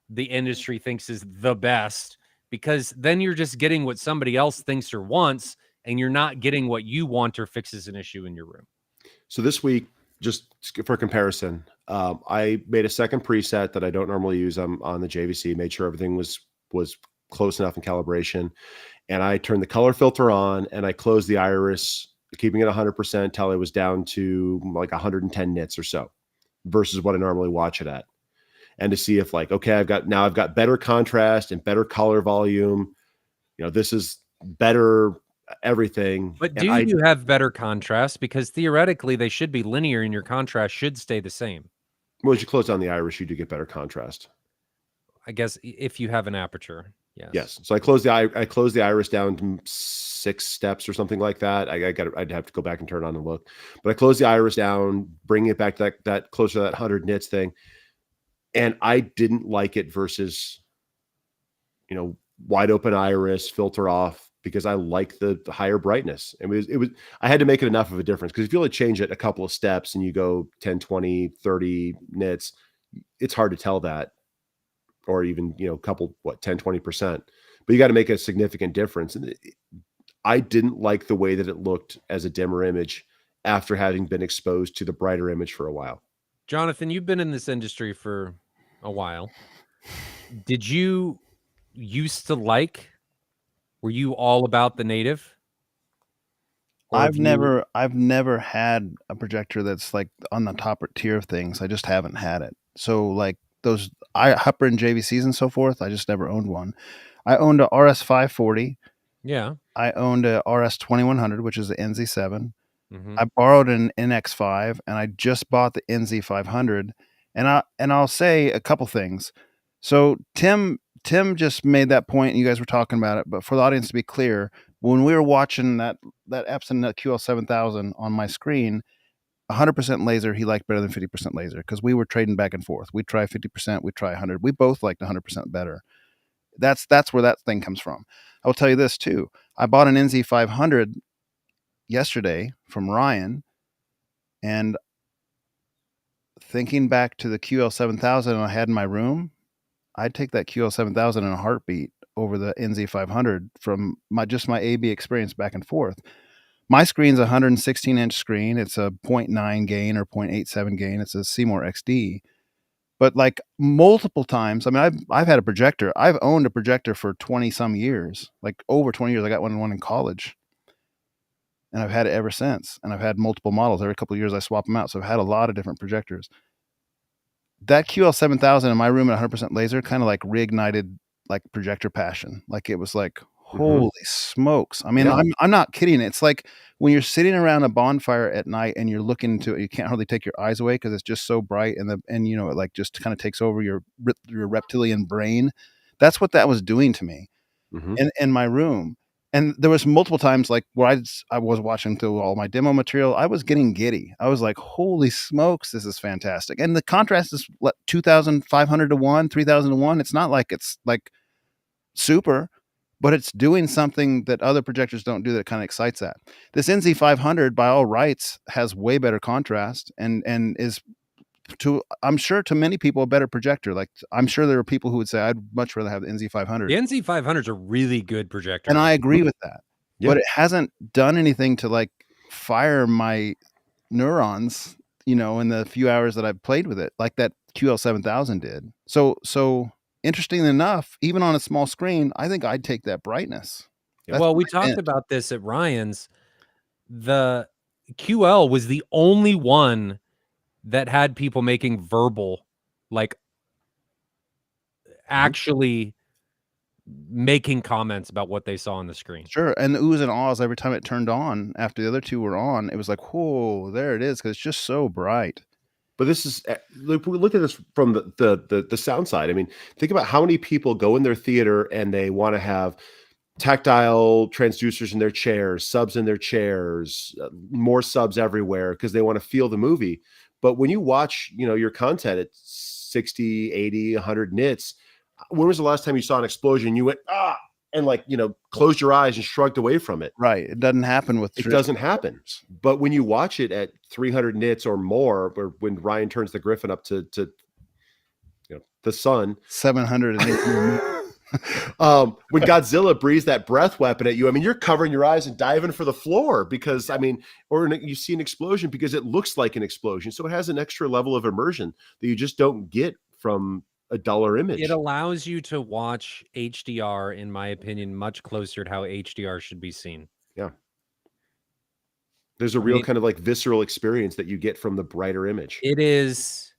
the industry thinks is the best, because then you're just getting what somebody else thinks or wants, and you're not getting what you want or fixes an issue in your room. So this week, just for comparison, I made a second preset that I don't normally use on the JVC, made sure everything was close enough in calibration. And I turned the color filter on and I closed the iris, keeping it 100% till I was down to like 110 nits or so versus what I normally watch it at. And to see if like, okay, I've got better contrast and better color volume. You know, this is better everything. But do you have better contrast? Because theoretically they should be linear and your contrast should stay the same. Well, as you close down the iris, you do get better contrast. I guess if you have an aperture. Yes. So I closed the iris down to 6 steps or something like that. I'd have to go back and turn it on and look, but I closed the iris down, bringing it back to that closer to that 100 nits thing. And I didn't like it versus, you know, wide open iris, filter off, because I like the higher brightness. And it was, I had to make it enough of a difference, because if you only change it a couple of steps and you go 10, 20, 30 nits, it's hard to tell that. Or even, you know, couple, 10, 20%, but you got to make a significant difference. And I didn't like the way that it looked as a dimmer image after having been exposed to the brighter image for a while. Jonathan, you've been in this industry for a while. Did you used to were you all about the native? I've never had a projector that's like on the top tier of things. I just haven't had it. So like those Hupper and JVCs and so forth, I just never owned one. I owned a RS 540. Yeah. I owned a RS 2100, which is the NZ7. Mm-hmm. I borrowed an NX5, and I just bought the NZ 500. And I'll say a couple things. So Tim just made that point, and you guys were talking about it. But for the audience to be clear, when we were watching that Epson QL 7000 on my screen, 100% laser, he liked better than 50% laser, because we were trading back and forth. We try 50%, we try 100. We both liked 100% better. That's where that thing comes from. I will tell you this too. I bought an NZ 500 yesterday from Ryan, and thinking back to the QL 7000 I had in my room, I'd take that QL 7000 in a heartbeat over the NZ 500 from my AB experience back and forth. My screen's a 116-inch screen. It's a 0.9 gain or 0.87 gain. It's a Seymour XD. But like multiple times, I mean, I've had a projector. I've owned a projector for 20 some years, like over 20 years. I got one in college, and I've had it ever since. And I've had multiple models. Every couple of years I swap them out. So I've had a lot of different projectors. That QL 7000 in my room at 100% laser kind of like reignited like projector passion. Like it was like, Holy smokes. I mean, Yeah. I'm not kidding. It's like when you're sitting around a bonfire at night and you're looking into it, you can't hardly take your eyes away because it's just so bright and you know, it like just kind of takes over your reptilian brain. That's what that was doing to me Mhm. in my room. And there was multiple times like where I was watching through all my demo material. I was getting giddy. I was like, holy smokes, this is fantastic. And the contrast is 2,500 to 1, 3,000 to 1. It's not like it's like super, but it's doing something that other projectors don't do that kind of excites that. This NZ500 by all rights has way better contrast and is I'm sure to many people a better projector. Like I'm sure there are people who would say I'd much rather have the NZ500. The NZ500 is a really good projector. And I agree with that. Yeah. But it hasn't done anything to like fire my neurons, you know, in the few hours that I've played with it, like that QL7000 did. So interesting enough, even on a small screen, I think I'd take that brightness. That's Well, we my talked bent. about this at Ryan's. The QL was the only one that had people making verbal, like actually making comments about what they saw on the screen. Sure. And the oohs and ahs every time it turned on after the other two were on, it was like, whoa, there it is, because it's just so bright. But this is look, we look at this from the sound side. I mean, think about how many people go in their theater and they want to have tactile transducers in their chairs, subs in their chairs, more subs everywhere because they want to feel the movie. But when you watch, you know, your content at 60, 80, 100 nits, when was the last time you saw an explosion? You went, ah, and like, you know, closed your eyes and shrugged away from it. Right. It doesn't happen with It doesn't happen. But when you watch it at 300 nits or more, or when Ryan turns the Griffin up to you know, the sun, 780. when Godzilla breathes that breath weapon at you, I mean, you're covering your eyes and diving for the floor because, I mean, or you see an explosion because it looks like an explosion. So it has an extra level of immersion that you just don't get from a duller image. It allows you to watch HDR, in my opinion, much closer to how HDR should be seen. Yeah. There's a real kind of like visceral experience that you get from the brighter image. It is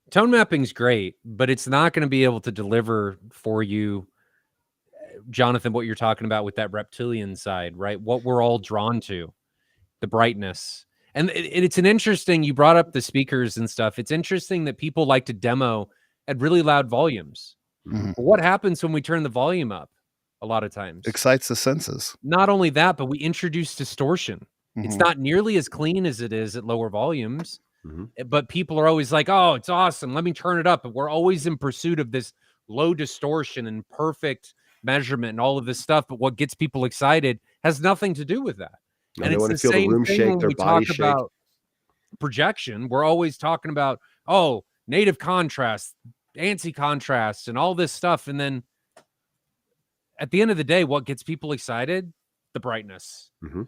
tone mapping's great, but it's not going to be able to deliver for you, Jonathan, what you're talking about with that reptilian side, right? What we're all drawn to, the brightness. And it's an interesting, you brought up the speakers and stuff. It's interesting that people like to demo at really loud volumes. Mhm. But what happens when we turn the volume up a lot of times? Excites the senses. Not only that, but we introduce distortion. It's Mhm. not nearly as clean as it is at lower volumes. Mhm. But people are always like, oh, it's awesome. Let me turn it up. And we're always in pursuit of this low distortion and perfect measurement and all of this stuff. But what gets people excited has nothing to do with that. No, And they it's want the to feel the same room thing shake, when their we body talk shake. about projection. We're always talking about, oh, native contrast, ANSI contrast, and all this stuff. And then at the end of the day, what gets people excited? The brightness. Mhm.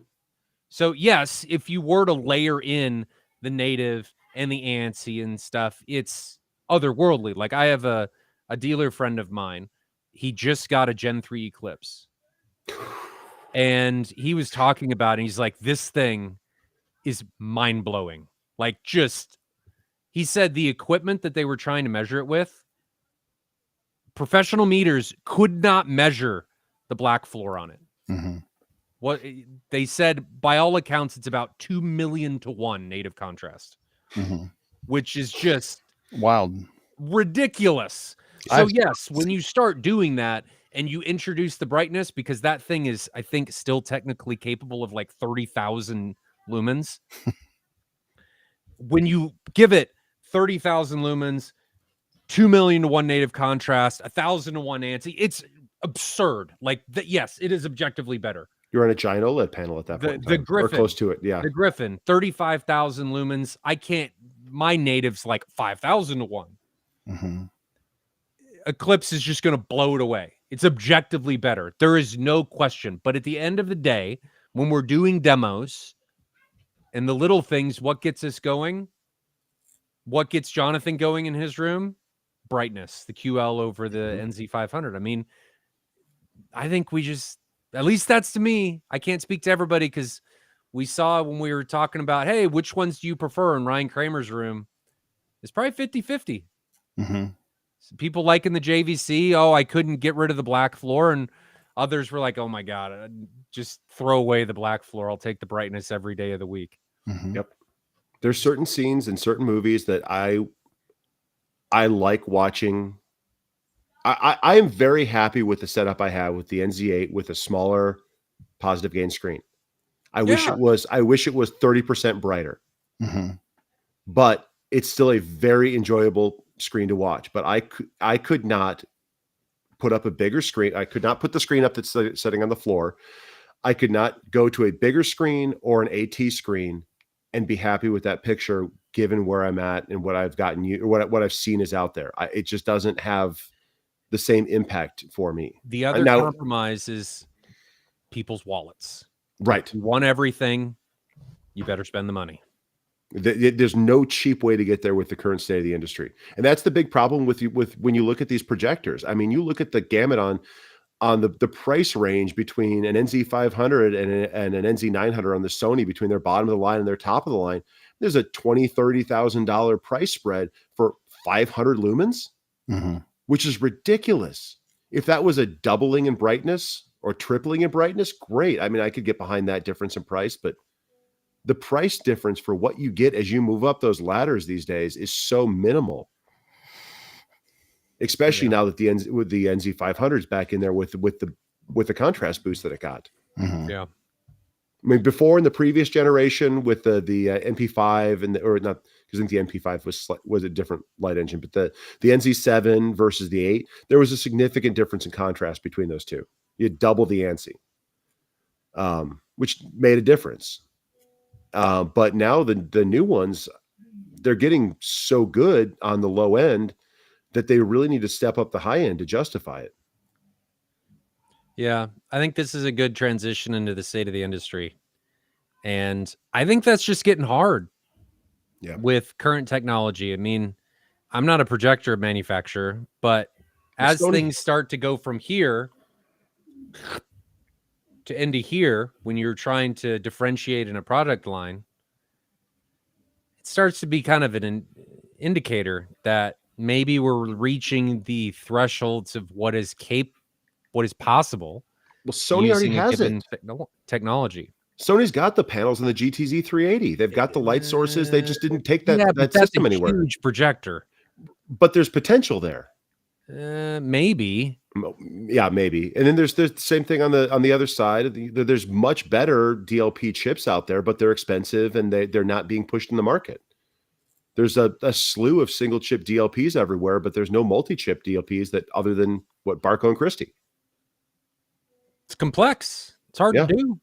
So yes, if you were to layer in the native and the ANSI and stuff, it's otherworldly. Like I have a dealer friend of mine. He just got a Gen 3 Eclipse. And he was talking about it. He's like, this thing is mind-blowing. Like just, he said the equipment that they were trying to measure it with, professional meters could not measure the black floor on it. Mhm. What they said, by all accounts, it's about 2 million to 1 native contrast, Mhm. which is just Wild. ridiculous. So yes, when you start doing that and you introduce the brightness, because that thing is, I think, still technically capable of like 30,000 lumens. When you give it 30,000 lumens, 2 million to 1 native contrast, 1,000 to 1 ANSI, it's absurd. Like, yes, it is objectively better. You're on a giant OLED panel at that point in The time, Griffin, or close to it. Yeah. The Griffin, 35,000 lumens. I can't, my native's like 5,000 to 1. Mhm. Eclipse is just going to blow it away. It's objectively better. There is no question. But at the end of the day, when we're doing demos and the little things, what gets us going? What gets Jonathan going in his room? Brightness, the QL over the NZ500. I mean, I think we just, at least that's to me. I can't speak to everybody because we saw when we were talking about, hey, which ones do you prefer in Ryan Kramer's room? It's probably 50-50. Mhm. People liking the JVC. Oh, I couldn't get rid of the black floor, and others were like, "Oh my god, just throw away the black floor. I'll take the brightness every day of the week." Mhm. Yep. There's certain scenes in certain movies that I like watching. I am very happy with the setup I have with the NZ8 with a smaller positive gain screen. I wish it was 30% brighter, Mhm. but it's still a very enjoyable screen to watch. But I could not put up a bigger screen. I could not put the screen up that's sitting on the floor. I could not go to a bigger screen or an AT screen and be happy with that picture, given where I'm at and what I've gotten you, or what I've seen is out there. It just doesn't have the same impact for me. The other Now, compromise is people's wallets. right. You want everything, you better spend the money. There's no cheap way to get there with the current state of the industry, and that's the big problem with when you look at these projectors. I mean, you look at the gamut on the price range between an NZ500 and an NZ900 on the Sony, between their bottom of the line and their top of the line. There's a $20,000-$30,000 price spread for 500 lumens, Mhm. which is ridiculous. If that was a doubling in brightness or tripling in brightness, great. I mean, I could get behind that difference in price, but the price difference for what you get as you move up those ladders these days is so minimal. Especially now that the NZ500 is back in there with the contrast boost that it got. Mhm. Yeah. I mean, before in the previous generation with the NP5 or not, because I think the NP5 was a different light engine, but the NZ7 versus the 8, there was a significant difference in contrast between those two. You had double the ANSI, which made a difference. But now the new ones, they're getting so good on the low end that they really need to step up the high end to justify it. Yeah, I think this is a good transition into the state of the industry. And I think that's just getting hard with current technology. I mean, I'm not a projector manufacturer, but as things start to go from here to into here, when you're trying to differentiate in a product line, it starts to be kind of an indicator that maybe we're reaching the thresholds of what is possible. Well, Sony already has it. Technology. Sony's got the panels in the GTZ 380. They've got the light sources. They just didn't take that that's system a anywhere. Huge projector. But there's potential there. Maybe. Yeah, maybe. And then there's the same thing on the other side. There's much better DLP chips out there, but they're expensive and they're not being pushed in the market. There's a slew of single chip DLPs everywhere, but there's no multi-chip DLPs that other than what Barco and Christie. It's complex. It's hard to do.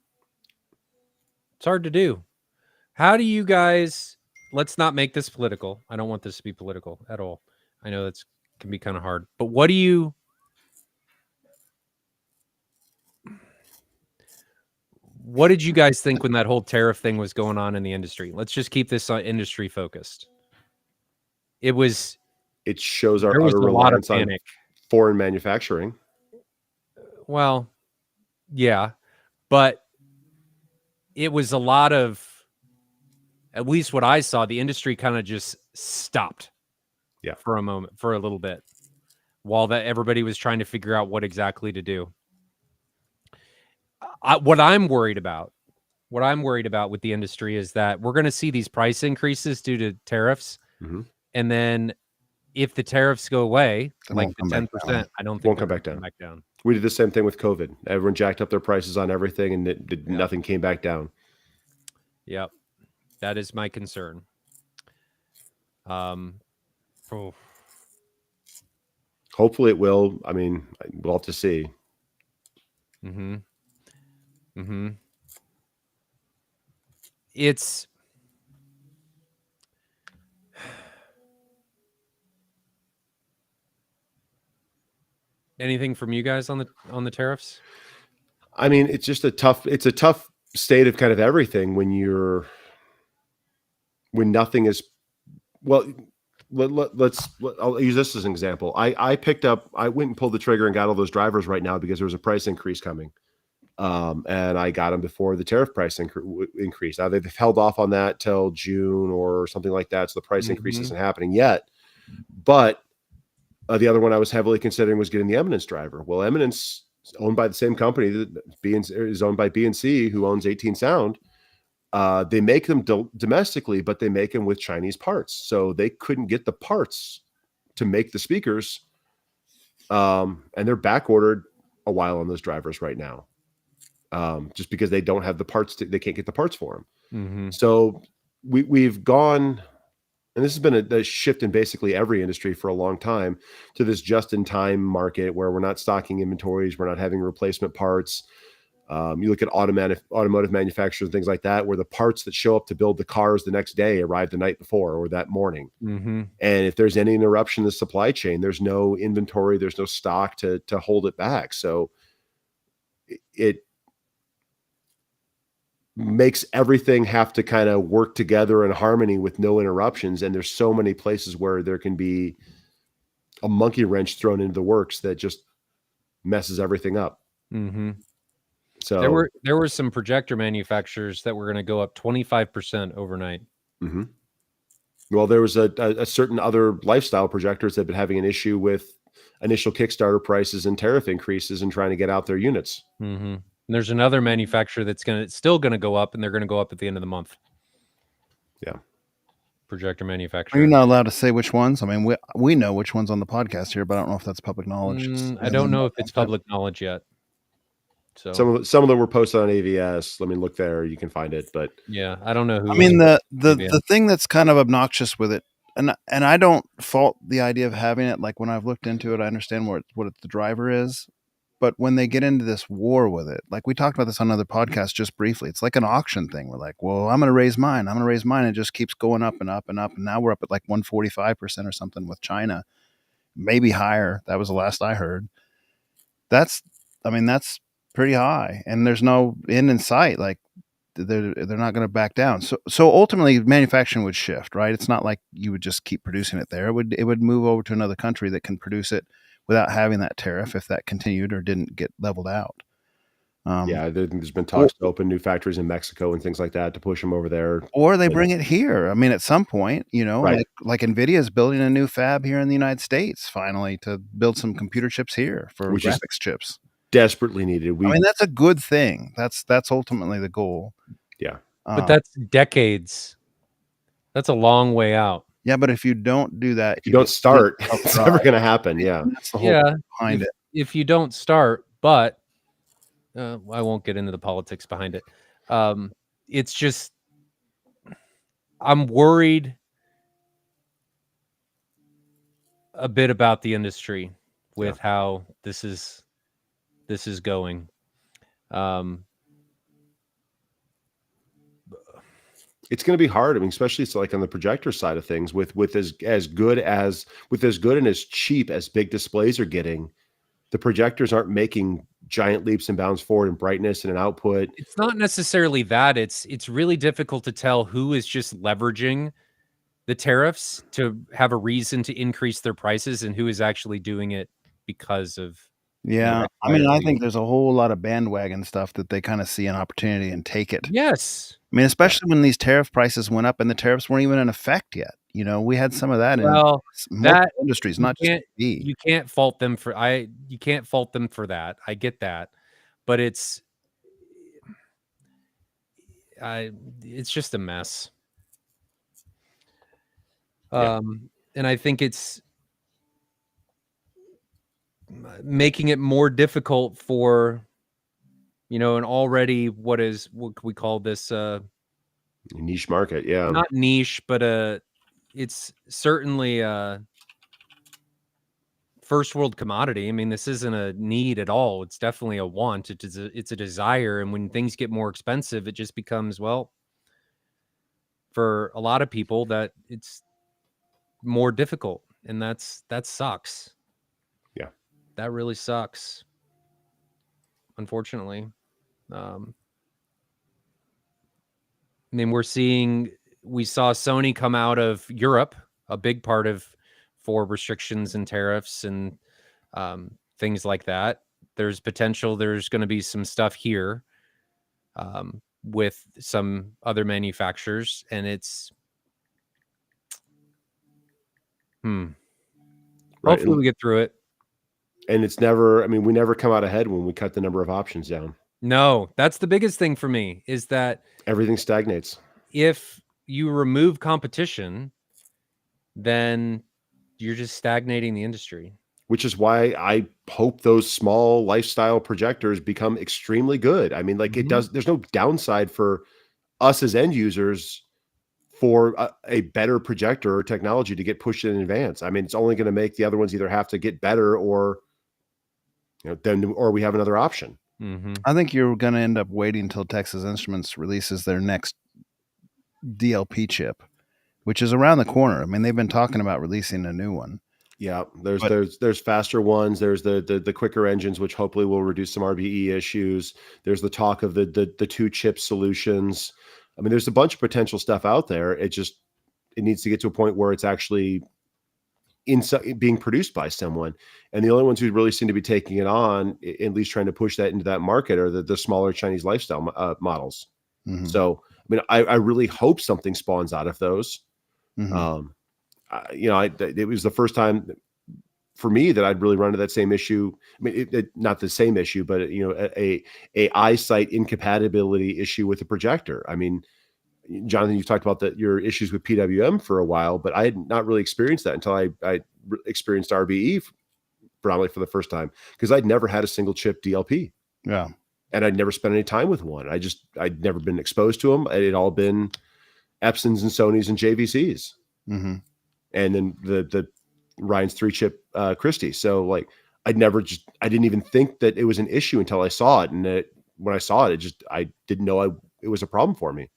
It's hard to do. How do you guys, let's not make this political. I don't want this to be political at all. I know that's can be kind of hard, but what did you guys think when that whole tariff thing was going on in the industry? Let's just keep this industry focused. It shows our utter reliance on foreign manufacturing. Well, yeah, but it was a lot of, at least what I saw, the industry kind of just stopped. Yeah, for a moment, for a little bit, while everybody was trying to figure out what exactly to do. What I'm worried about with the industry is that we're going to see these price increases due to tariffs, and then if the tariffs go away, like the 10%, I don't think won't come back down. We did the same thing with COVID. Everyone jacked up their prices on everything, and nothing came back down. Yep, that is my concern. Hopefully it will. I mean, we'll have to see. It's anything from you guys on the tariffs? I mean, it's just a tough state of kind of everything when nothing is, well, I'll use this as an example. I went and pulled the trigger and got all those drivers right now because there was a price increase coming. And I got them before the tariff price increase. Now they've held off on that till June or something like that. So the price increase isn't happening yet, but The other one I was heavily considering was getting the Eminence driver. Well, Eminence is owned by the same company that is owned by B&C, who owns 18 Sound. They make them domestically, but they make them with Chinese parts. So they couldn't get the parts to make the speakers. And they're back ordered a while on those drivers right now. Just because they don't have the parts, they can't get the parts for them. Mm-hmm. So we've gone, and this has been a shift in basically every industry for a long time, to this just-in-time market where we're not stocking inventories, we're not having replacement parts. You look at automotive manufacturers, things like that, where the parts that show up to build the cars the next day arrive the night before or that morning. Mm-hmm. And if there's any interruption in the supply chain, there's no inventory, there's no stock to hold it back. So it makes everything have to kind of work together in harmony with no interruptions. And there's so many places where there can be a monkey wrench thrown into the works that just messes everything up. Mm-hmm. So there were some projector manufacturers that were going to go up 25% overnight. Mm-hmm. Well, there was a certain other lifestyle projectors that have been having an issue with initial Kickstarter prices and tariff increases and trying to get out their units. Mm-hmm. And there's another manufacturer that's still going to go up, and they're going to go up at the end of the month. Yeah. Projector Are manufacturer. you not allowed to say which ones? I mean, we know which ones on the podcast here, but I don't know if that's public knowledge. I don't know if it's public knowledge yet. So some of them were posted on AVS. Let me look there. You can find it, but yeah, I don't know who. I mean, the thing that's kind of obnoxious with it, and I don't fault the idea of having it. Like when I've looked into it, I understand what the driver is. But when they get into this war with it, like we talked about this on another podcast just briefly, it's like an auction thing. We're like, well, I'm going to raise mine. I'm going to raise mine. It just keeps going up and up and up. And now we're up at like 145% or something with China, maybe higher. That was the last I heard. That's pretty high. And there's no end in sight. Like they're not going to back down. So ultimately manufacturing would shift, right? It's not like you would just keep producing it there. It would move over to another country that can produce it without having that tariff if that continued or didn't get leveled out. There's been talks to open new factories in Mexico and things like that to push them over there. Or they bring it here. I mean, at some point, Right. like NVIDIA is building a new fab here in the United States finally to build some computer chips here for Which is graphics chips. Desperately needed. I mean, that's a good thing. That's ultimately the goal. Yeah. But that's decades. That's a long way out. Yeah, but if you don't do that, if you don't start, it's never going to happen. Yeah. That's the whole behind it. If you don't start, but I won't get into the politics behind it. It's just, I'm worried a bit about the industry with how this is going. It's going to be hard. I mean, especially it's like on the projector side of things with as good and as cheap as big displays are getting, the projectors aren't making giant leaps and bounds forward in brightness and in output. It's not necessarily that. It's really difficult to tell who is just leveraging the tariffs to have a reason to increase their prices and who is actually doing it because of. Yeah. I mean, I think there's a whole lot of bandwagon stuff that they kind of see an opportunity and take it. Yes. I mean, especially when these tariff prices went up and the tariffs weren't even in effect yet. We had some of that in multiple industries, not just you can't fault them for you can't fault them for that. I get that. But it's just a mess. And I think it's making it more difficult for an already what we call this niche market. Yeah, not niche, but it's certainly a first world commodity. I mean, this isn't a need at all. It's definitely a want. It's a desire, and when things get more expensive, it just becomes, well, for a lot of people that it's more difficult, and that sucks. Yeah, that really sucks, unfortunately. I mean, we saw Sony come out of Europe, a big part of for restrictions and tariffs and things like that. There's potential. There's going to be some stuff here with some other manufacturers, and it's Right. Hopefully we get through it. And it's never, I mean, we never come out ahead when we cut the number of options down. No, that's the biggest thing for me is that Everything stagnates. if you remove competition, then you're just stagnating the industry. Which is why I hope those small lifestyle projectors become extremely good. I mean, like there's no downside for us as end users for a better projector or technology to get pushed in advance. I mean, it's only going to make the other ones either have to get better or, or we have another option. I think you're going to end up waiting until Texas Instruments releases their next DLP chip, which is around the corner. I mean, they've been talking about releasing a new one. Yeah, there's faster ones. There's the quicker engines, which hopefully will reduce some RBE issues. There's the talk of the 2-chip solutions. I mean, there's a bunch of potential stuff out there. It needs to get to a point where it's actually being produced by someone. And the only ones who really seem to be taking it on, at least trying to push that into that market, are the smaller Chinese lifestyle models. So, I mean, I really hope something spawns out of those. It was the first time for me that I'd really run into that same issue. I mean, not the same issue, but a eyesight incompatibility issue with the projector. I mean, Jonathan, you've talked about your issues with PWM for a while, but I had not really experienced that until I experienced RBE predominantly for the first time, because I'd never had a single chip DLP. Yeah. And I'd never spent any time with one. I'd never been exposed to them. It had all been Epsons and Sonys and JVCs. And then the Ryan's 3-chip Christie. So like, I didn't even think that it was an issue until I saw it. And when I saw it, I didn't know it was a problem for me.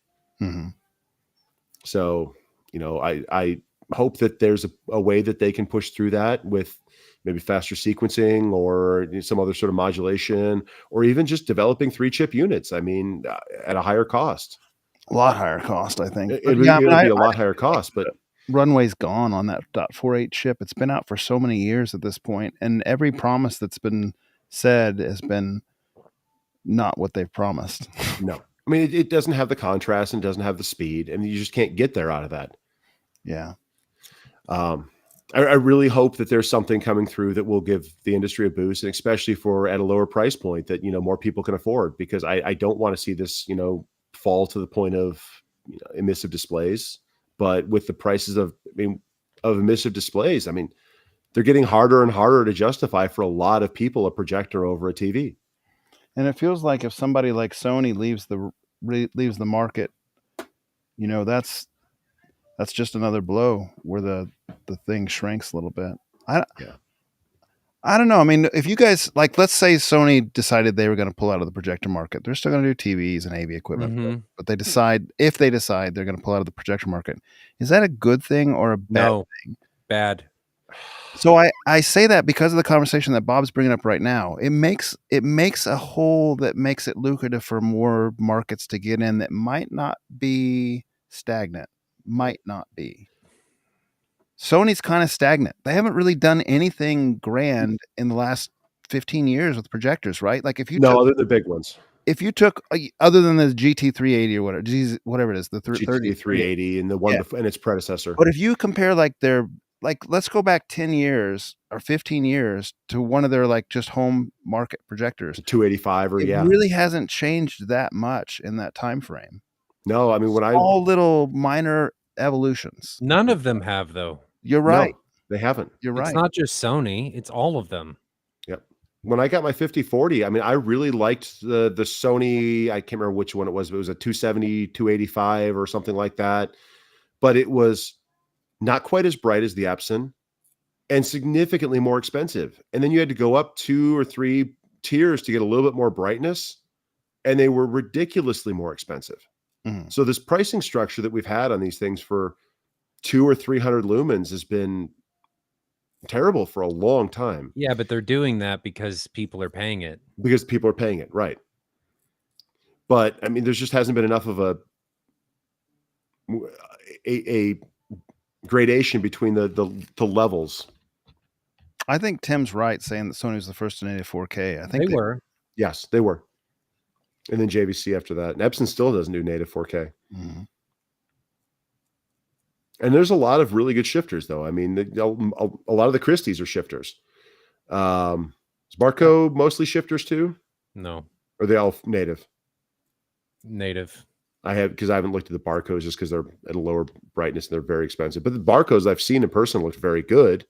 So, I hope that there's a way that they can push through that with maybe faster sequencing or some other sort of modulation, or even just developing 3-chip units. I mean, at a higher cost. A lot higher cost, I think. It'll be a lot higher cost, but runway's gone on that .48 chip. It's been out for so many years at this point, and every promise that's been said has been not what they've promised. No. I mean, it doesn't have the contrast and doesn't have the speed, and you just can't get there out of that. Yeah. I really hope that there's something coming through that will give the industry a boost, and especially at a lower price point that, more people can afford, because I don't want to see this, fall to the point of emissive displays. But with the prices of emissive displays, I mean, they're getting harder and harder to justify for a lot of people, a projector over a TV. And it feels like if somebody like Sony leaves the market, that's just another blow where the thing shrinks a little bit. I don't know. I mean, if you guys, like, let's say Sony decided they were going to pull out of the projector market. They're still going to do TVs and AV equipment, but if they decide they're going to pull out of the projector market, is that a good thing or a bad thing? Bad. So I say that because of the conversation that Bob's bringing up right now. It makes a hole that makes it lucrative for more markets to get in that might not be stagnant, might not be. Sony's kind of stagnant. They haven't really done anything grand in the last 15 years with projectors, right? Like they're the big ones. If you took other than the GT380 or whatever it is, the GT380 and the one and its predecessor. But if you compare let's go back 10 years or 15 years to one of their just home market projectors. 285 it really hasn't changed that much in that time frame. No, I mean, all little minor evolutions. None of them have, though. You're right. No, they haven't. You're right. It's not just Sony, it's all of them. Yep. When I got my 5040, I mean, I really liked the Sony, I can't remember which one it was, but it was a 270, 285 or something like that. But it was not quite as bright as the Epson and significantly more expensive. And then you had to go up 2 or 3 tiers to get a little bit more brightness, and they were ridiculously more expensive. So this pricing structure that we've had on these things for 200 or 300 lumens has been terrible for a long time. Yeah, but they're doing that because people are paying it. Because people are paying it, right? But I mean, there just hasn't been enough of a gradation between the levels. I think Tim's right saying that Sony was the first to native 4K. I think they were. Yes, they were. And then JVC after that. And Epson still doesn't do native 4K. And there's a lot of really good shifters, though. I mean, a lot of the Christies are shifters. Is Barco mostly shifters too? No, Or are they all native? native. I haven't looked at the Barcos just because they're at a lower brightness and they're very expensive. But the Barcos I've seen in person look very good.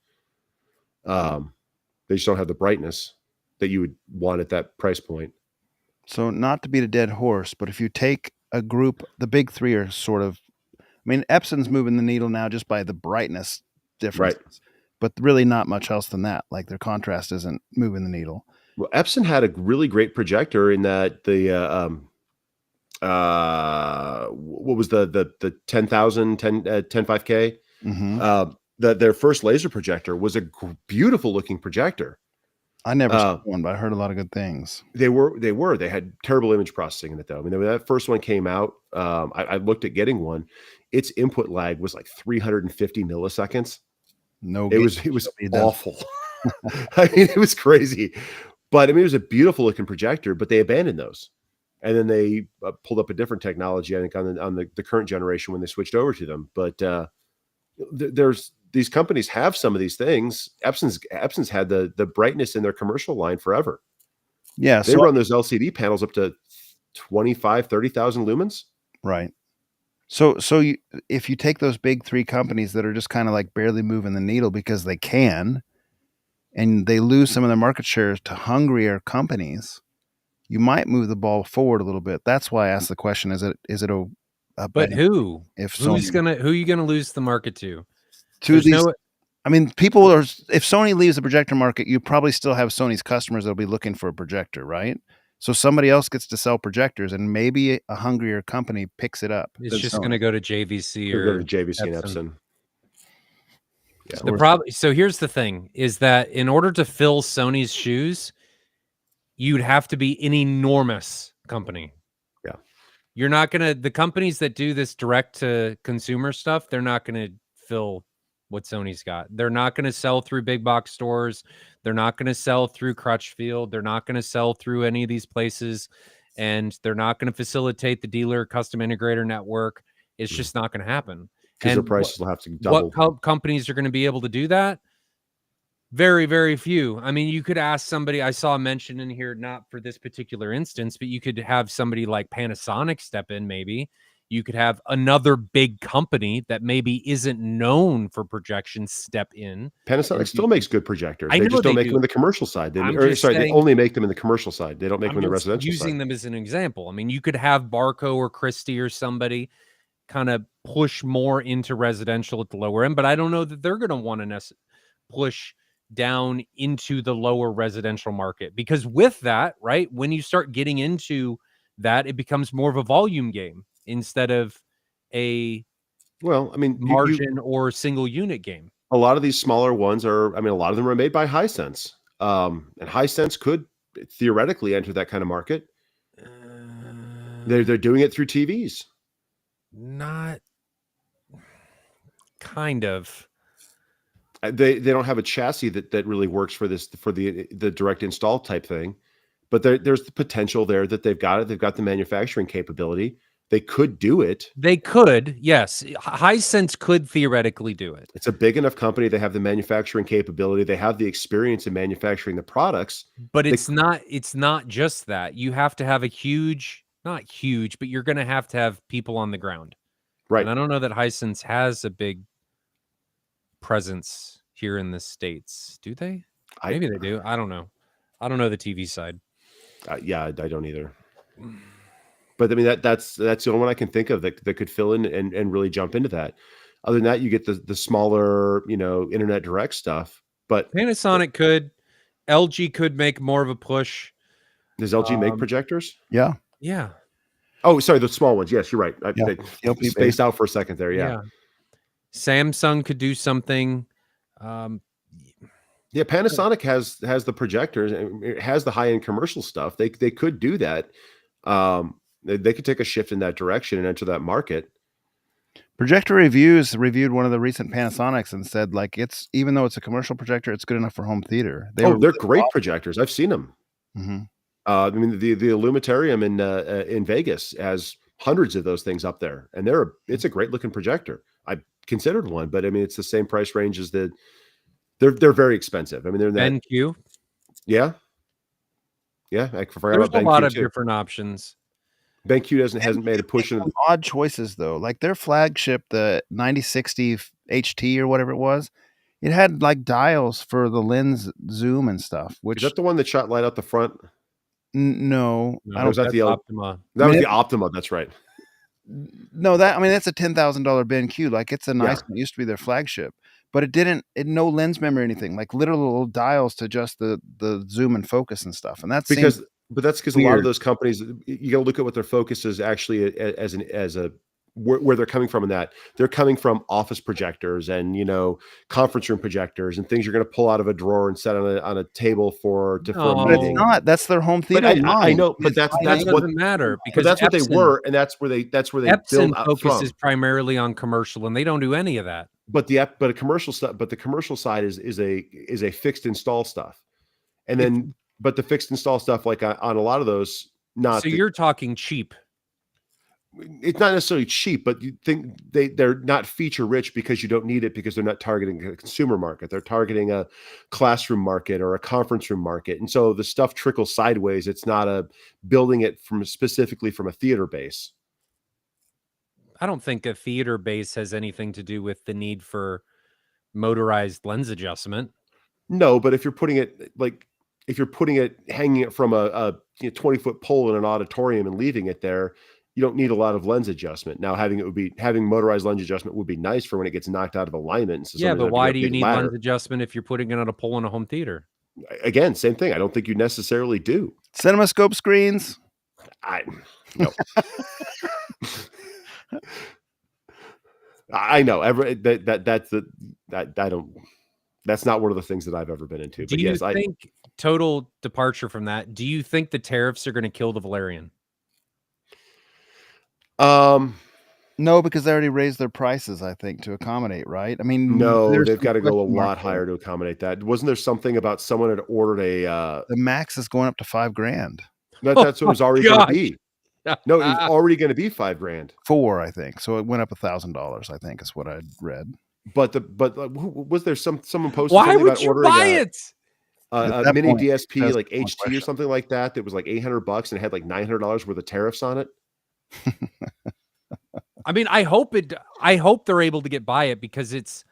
They just don't have the brightness that you would want at that price point. So not to beat a dead horse, but if you take a group, the big three are sort of, I mean, Epson's moving the needle now just by the brightness difference, Right. but really not much else than that. Like their contrast isn't moving the needle. Well, Epson had a really great projector in that what was the 10,000, 10.5K? Mm-hmm. Their first laser projector was a beautiful looking projector. I never saw one, but I heard a lot of good things. They had terrible image processing in it though. I mean, when that first one came out, I looked at getting one. Its input lag was like 350 milliseconds. No, it was awful. I mean, it was crazy. But I mean, it was a beautiful looking projector, but they abandoned those. And then they pulled up a different technology, I think, on the current generation when they switched over to them. But there's these companies have some of these things. Epson's had the brightness in their commercial line forever. Yeah. They run those LCD panels up to 25, 30,000 lumens. Right. So if you take those big three companies that are just kind of like barely moving the needle because they can, and they lose some of their market shares to hungrier companies, you might move the ball forward a little bit. That's why I asked the question: Is it a But who? If who are you gonna lose the market to? To these, I mean, people are. If Sony leaves the projector market, you probably still have Sony's customers that'll be looking for a projector, right? So somebody else gets to sell projectors, and maybe a hungrier company picks it up. It's just going to go to JVC or go to JVC and Epson. Yeah. The problem. So here's the thing: is that in order to fill Sony's shoes, you'd have to be an enormous company. Yeah, you're not gonna. The companies that do this direct to consumer stuff, they're not going to fill what Sony's got. They're not going to sell through big box stores. They're not going to sell through Crutchfield. They're not going to sell through any of these places, and they're not going to facilitate the dealer custom integrator network. It's just not going to happen. Because their prices will have to double. What companies are going to be able to do that? Very, very few. I mean, you could ask somebody, I saw mentioned in here, not for this particular instance, but you could have somebody like Panasonic step in, maybe. You could have another big company that maybe isn't known for projections step in. Panasonic still makes good projectors. They just don't make them in the commercial side. They only make them in the commercial side. They don't make them in the residential side. Using them as an example. I mean, you could have Barco or Christie or somebody kind of push more into residential at the lower end, but I don't know that they're going to want to push down into the lower residential market, because with that, right, when you start getting into that, it becomes more of a volume game instead of a margin or single unit game. A lot of these smaller ones a lot of them are made by Hisense, and Hisense could theoretically enter that kind of market. They're doing it through TVs. Not kind of. They don't have a chassis that really works for the direct install type thing, but there's the potential there that they've got it. They've got the manufacturing capability. They could do it. They could, yes. Hisense could theoretically do it. It's a big enough company. They have the manufacturing capability. They have the experience in manufacturing the products. But it's not just that. You have to have not huge, but you're going to have people on the ground. Right. And I don't know that Hisense has a big presence here in the States. Do they? Maybe they do. I don't know. I don't know the TV side. Yeah, I don't either. But I mean, that's the only one I can think of that could fill in and really jump into that. Other than that, you get the smaller, internet direct stuff. But Panasonic could, LG could make more of a push. Does LG make projectors? Yeah. Yeah. Oh, sorry, the small ones. Yes, you're right. I spaced out for a second there. Yeah. Samsung could do something. Yeah, Panasonic has the projectors. It has the high end commercial stuff. They could do that. They could take a shift in that direction and enter that market. Projector Reviews reviewed one of the recent Panasonics and said, like, it's, even though it's a commercial projector, it's good enough for home theater. They're great projectors. I've seen them. Mm-hmm. I mean, the Illumitarium in Vegas has hundreds of those things up there, and it's a great looking projector. I considered one, but I mean, it's the same price range as they're very expensive. I mean, they're in that. BenQ. Yeah. Yeah. I forgot There's about a lot BenQ of too. different options. BenQ hasn't made a push Some into odd choices though. Like their flagship, the 9060 HT or whatever it was, it had like dials for the lens zoom and stuff. Which is that the one that shot light out the front? no, No, I Or don't. was that that's the Optima. that I was mean, the Optima? That's right. No, that I mean that's a $10,000 BenQ. Like it's a nice Yeah. one. It used to be their flagship, but it no lens memory or anything. Like literal little dials to adjust the zoom and focus and stuff. And that's But that's because a lot of weird. those companies, you got to look at what their focus is actually as a where they're coming from in that they're coming from office projectors and conference room projectors and things you're going to pull out of a drawer and set on a table for a No. But it's meeting. not. That's their home But theater I line. know, but It's that's high-end. what doesn't matter but because that's what they Epson, were, and that's where they Epson build up focuses from. primarily on commercial, and they don't do any of that. But the commercial stuff, but the commercial side is a fixed install stuff, and then but the fixed install stuff like on a lot of those, So you're talking cheap. it's not necessarily cheap, but you think they're not feature rich because you don't need it because they're not targeting a consumer market. They're targeting a classroom market or a conference room market. And so the stuff trickles sideways. It's not a building it specifically from a theater base. I don't think a theater base has anything to do with the need for motorized lens adjustment. No, but if you're putting it hanging it from a 20-foot pole in an auditorium and leaving it there, you don't need a lot of lens adjustment. Now, having motorized lens adjustment would be nice for when it gets knocked out of alignment. So Yeah, but why do you need lens adjustment if you're putting it on a pole in a home theater? Again, same thing. I don't think you necessarily do. CinemaScope screens. No. I know. That's not one of the things that I've ever been into. Do you think total departure from that? Do you think the tariffs are going to kill the Valerian? No, because they already raised their prices, I think, to accommodate, right? I mean, no, they've got to go a lot higher to accommodate that. Wasn't there something about someone had ordered the max is going up to $5,000. That's what it was already going to be. No, it was already going to be $5,000. 4, I think. So it went up $1,000, I think, is what I read. But was there someone posted? Why would you buy it? A mini DSP like HT or something like that was like $800 and it had like $900 worth of tariffs on it. I mean, I hope they're able to get by it because it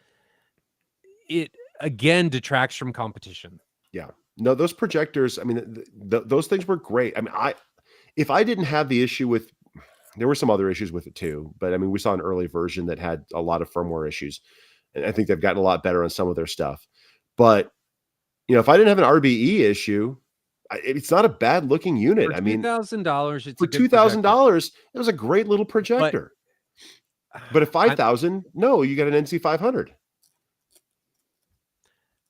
again detracts from competition. Yeah. No, those projectors, I mean, those things were great. I mean, if I didn't have the issue with, there were some other issues with it too, but I mean, we saw an early version that had a lot of firmware issues, and I think they've gotten a lot better on some of their stuff. But if I didn't have an RBE issue, it's not a bad looking unit. For I mean, $2,000, for $2,000, it was a great little projector. But at $5,000, no, you got an NC 500.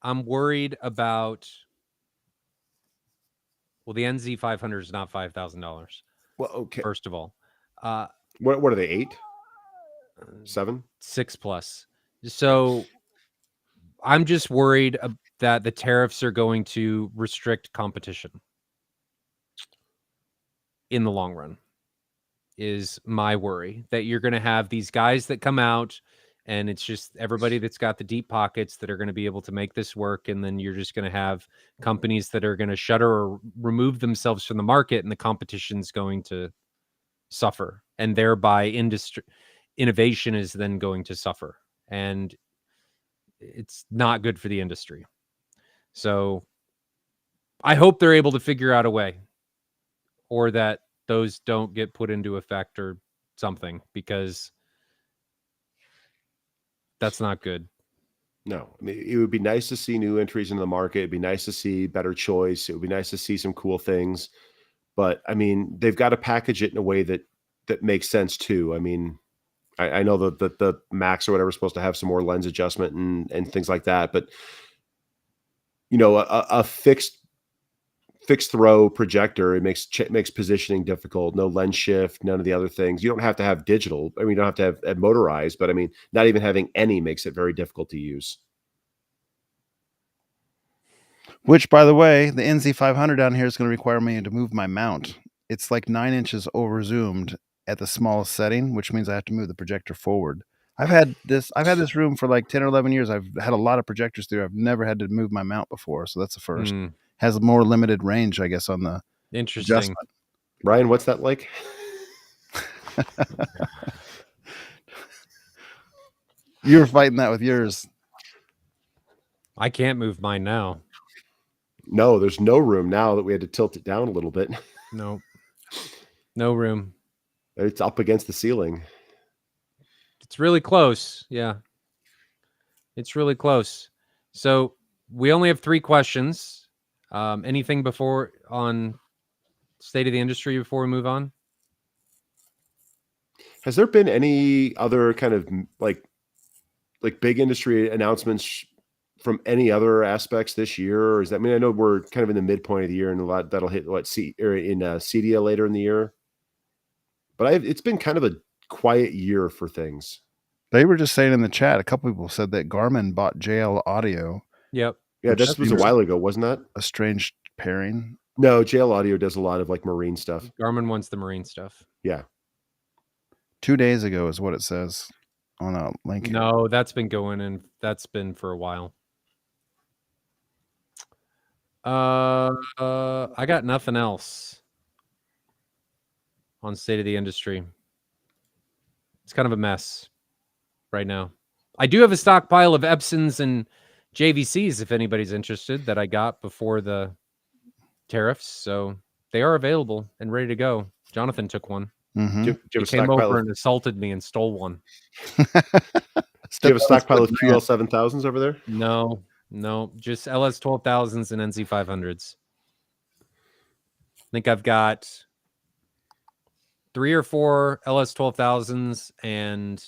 I'm worried about. Well, the NZ 500 is not $5,000. Well, okay. First of all, what are they? 8, 7, 6+. So I'm just worried that the tariffs are going to restrict competition in the long run. Is my worry that you're going to have these guys that come out and it's just everybody that's got the deep pockets that are going to be able to make this work. And then you're just going to have companies that are going to shutter or remove themselves from the market and the competition's going to suffer. And thereby innovation is then going to suffer. And it's not good for the industry. So I hope they're able to figure out a way or that those don't get put into effect or something, because that's not good. No, I mean, it would be nice to see new entries into the market. It'd be nice to see better choice. It would be nice to see some cool things, but I mean, they've got to package it in a way that makes sense too. I mean, I know that the Max or whatever is supposed to have some more lens adjustment and things like that, but a fixed throw projector, it makes positioning difficult. No lens shift, none of the other things. You don't have to have digital. I mean, you don't have to have motorized, but I mean, not even having any makes it very difficult to use. Which, by the way, the NZ500 down here is going to require me to move my mount. It's like 9 inches over zoomed at the smallest setting, which means I have to move the projector forward. I've had this room for like 10 or 11 years. I've had a lot of projectors through. I've never had to move my mount before, so that's the first. Has a more limited range, I guess, on the Interesting. adjustment. Ryan, what's that like? You were fighting that with yours. I can't move mine now. No, there's no room now that we had to tilt it down a little bit. No room. It's up against the ceiling. It's really close. Yeah. It's really close. So we only have 3 questions. Anything before on state of the industry before we move on? Has there been any other kind of like big industry announcements from any other aspects this year? Or is that, I mean, I know we're kind of in the midpoint of the year and a lot that'll hit CEDIA later in the year, but it's been kind of a quiet year for things. They were just saying in the chat, a couple people said that Garmin bought JL Audio. Yep. Yeah, this was a while ago, wasn't that? A strange pairing. No, JL Audio does a lot of like marine stuff. Garmin wants the marine stuff. Yeah. 2 days ago is what it says on a link. No, that's been going and that's been for a while. I got nothing else on state of the industry. It's kind of a mess right now. I do have a stockpile of Epsons and JVCs if anybody's interested that I got before the tariffs. So they are available and ready to go. Jonathan took one. Mm-hmm. He came over and assaulted me and stole one. Do you have a stockpile of QL 7000s over there? No, just LS 12,000s and NZ 500s. I think I've got 3 or 4 LS 12,000s and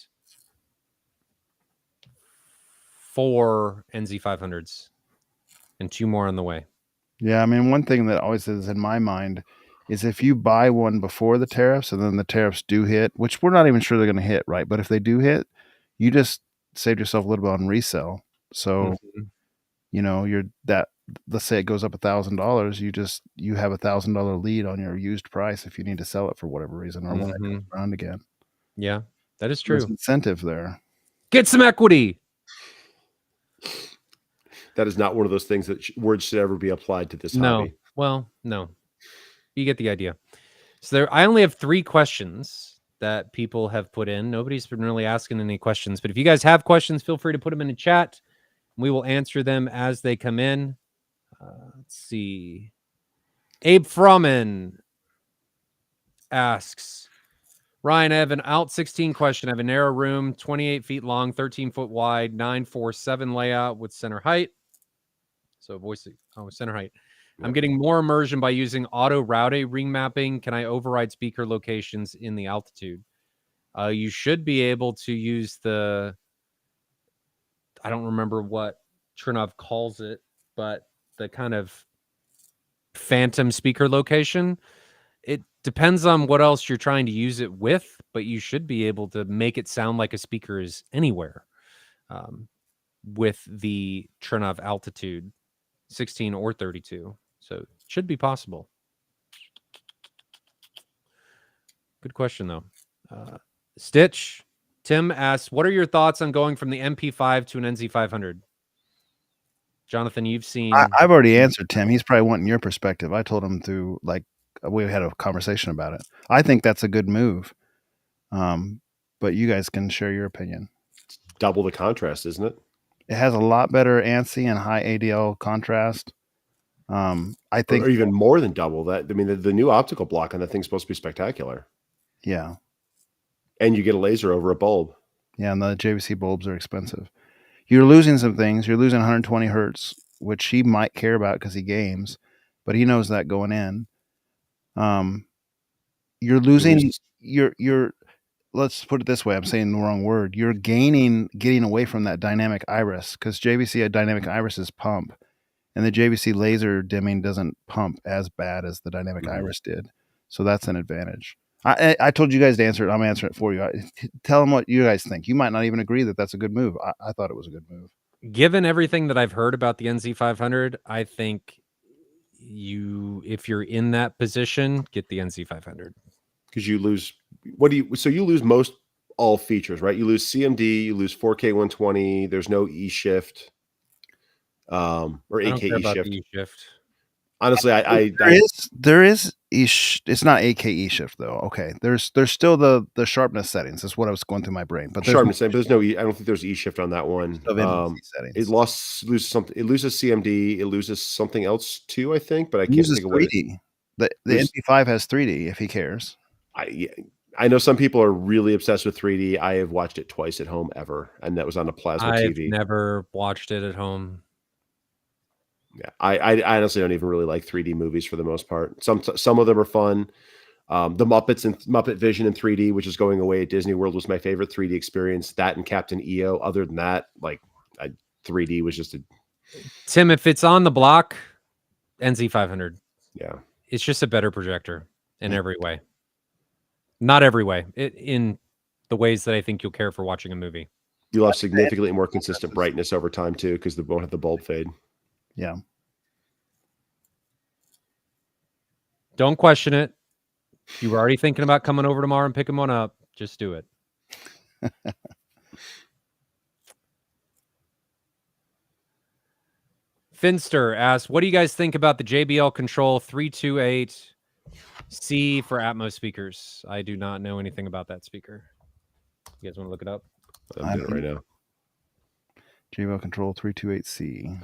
4 NZ 500s and 2 more on the way. Yeah, I mean, one thing that always is in my mind is if you buy one before the tariffs and then the tariffs do hit, which we're not even sure they're going to hit, right? But if they do hit, you just saved yourself a little bit on resale. So, you know, let's say it goes up $1,000, you have $1,000 lead on your used price if you need to sell it for whatever reason or when it comes around again. Yeah, that is true. There's incentive there. Get some equity. That is not one of those things that words should ever be applied to this hobby. Well, no. You get the idea. So I only have 3 questions that people have put in. Nobody's been really asking any questions, but if you guys have questions, feel free to put them in the chat. We will answer them as they come in. Let's see. Abe Froman asks, Ryan, I have an out 16 question. I have a narrow room, 28 feet long, 13 foot wide, 947 layout with center height. So center height. Yep. I'm getting more immersion by using auto route ring mapping. Can I override speaker locations in the altitude? You should be able to use I don't remember what Chernow calls it, but the kind of phantom speaker location. It depends on what else you're trying to use it with, but you should be able to make it sound like a speaker is anywhere with the Chernow altitude, 16 or 32. So it should be possible. Good question, though. Stitch, Tim asks, what are your thoughts on going from the MP5 to an NZ500? Jonathan, you've seen... I've already answered Tim. He's probably wanting your perspective. I told him we had a conversation about it. I think that's a good move. But you guys can share your opinion. It's double the contrast, isn't it? It has a lot better ANSI and high ADL contrast. I think, or even more than double that. I mean, the new optical block on that thing's supposed to be spectacular. Yeah, and you get a laser over a bulb. Yeah, and the JVC bulbs are expensive. You're losing some things. You're losing 120 hertz, which he might care about because he games, but he knows that going in. You're losing. You're. Let's put it this way. I'm saying the wrong word. You're getting away from that dynamic iris because JVC dynamic irises pump. And the JVC laser dimming doesn't pump as bad as the dynamic iris did. So that's an advantage. I told you guys to answer it. I'm answering it for you. Tell them what you guys think. You might not even agree that that's a good move. I thought it was a good move. Given everything that I've heard about the NZ500, I think if you're in that position, get the NZ500. Because you lose, so you lose all features, right? You lose CMD, you lose 4K 120. There's no E shift, or I don't 8K care E about shift. the E shift. Honestly, there is it's not 8K E shift though. Okay, there's still the sharpness settings. That's what I was going through my brain. But sharpness, but there's no E. I don't think there's E shift on that one. settings. It loses something. It loses CMD. It loses something else too, I think. But I can't uses think of what 3D. The NP5 has 3D if he cares. I know some people are really obsessed with 3D. I have watched it twice at home ever, and that was on a plasma I've TV. never watched it at home. Yeah, I honestly don't even really like 3D movies for the most part. Some of them are fun. The Muppets and Muppet Vision in 3D, which is going away at Disney World, was my favorite 3D experience. That and Captain EO. Other than that, 3D was just a. Tim, if it's on the block, NZ500. Yeah, it's just a better projector in every way. Not every way. In the ways that I think you'll care for watching a movie. You'll have significantly more consistent brightness over time too, because they won't have the bulb fade. Yeah. Don't question it. You were already thinking about coming over tomorrow and picking one up. Just do it. Finster asks, what do you guys think about the JBL Control 328C for Atmos speakers? I do not know anything about that speaker. You guys want to look it up? I'm doing it right now. JBL Control 328C.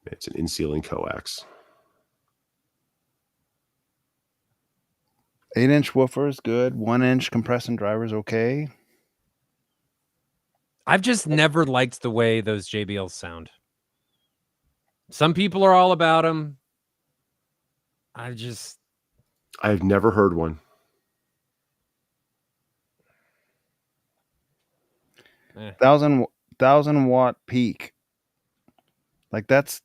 It's an in-ceiling coax. 8-inch woofer is good. 1-inch compressing driver is okay. I've just never liked the way those JBLs sound. Some people are all about them. I've never heard one. Thousand watt peak. Like that's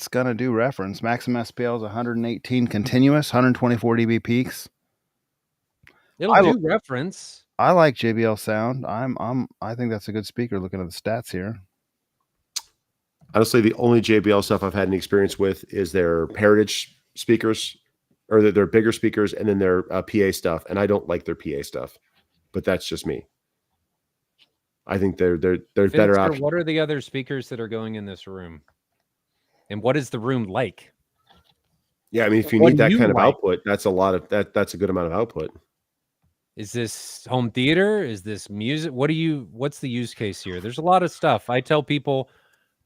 gonna do reference. Maximum SPL is 118 continuous, 124 dB peaks. It'll do reference. I like JBL sound. I think that's a good speaker. Looking at the stats here. Honestly, the only JBL stuff I've had any experience with is their Heritage speakers, or their bigger speakers, and then their PA stuff. And I don't like their PA stuff, but that's just me. I think they're better options. What are the other speakers that are going in this room? And what is the room like? Yeah, I mean, if you need that kind of output, that's a lot of that. That's a good amount of output. Is this home theater? Is this music? What's the use case here? There's a lot of stuff. I tell people,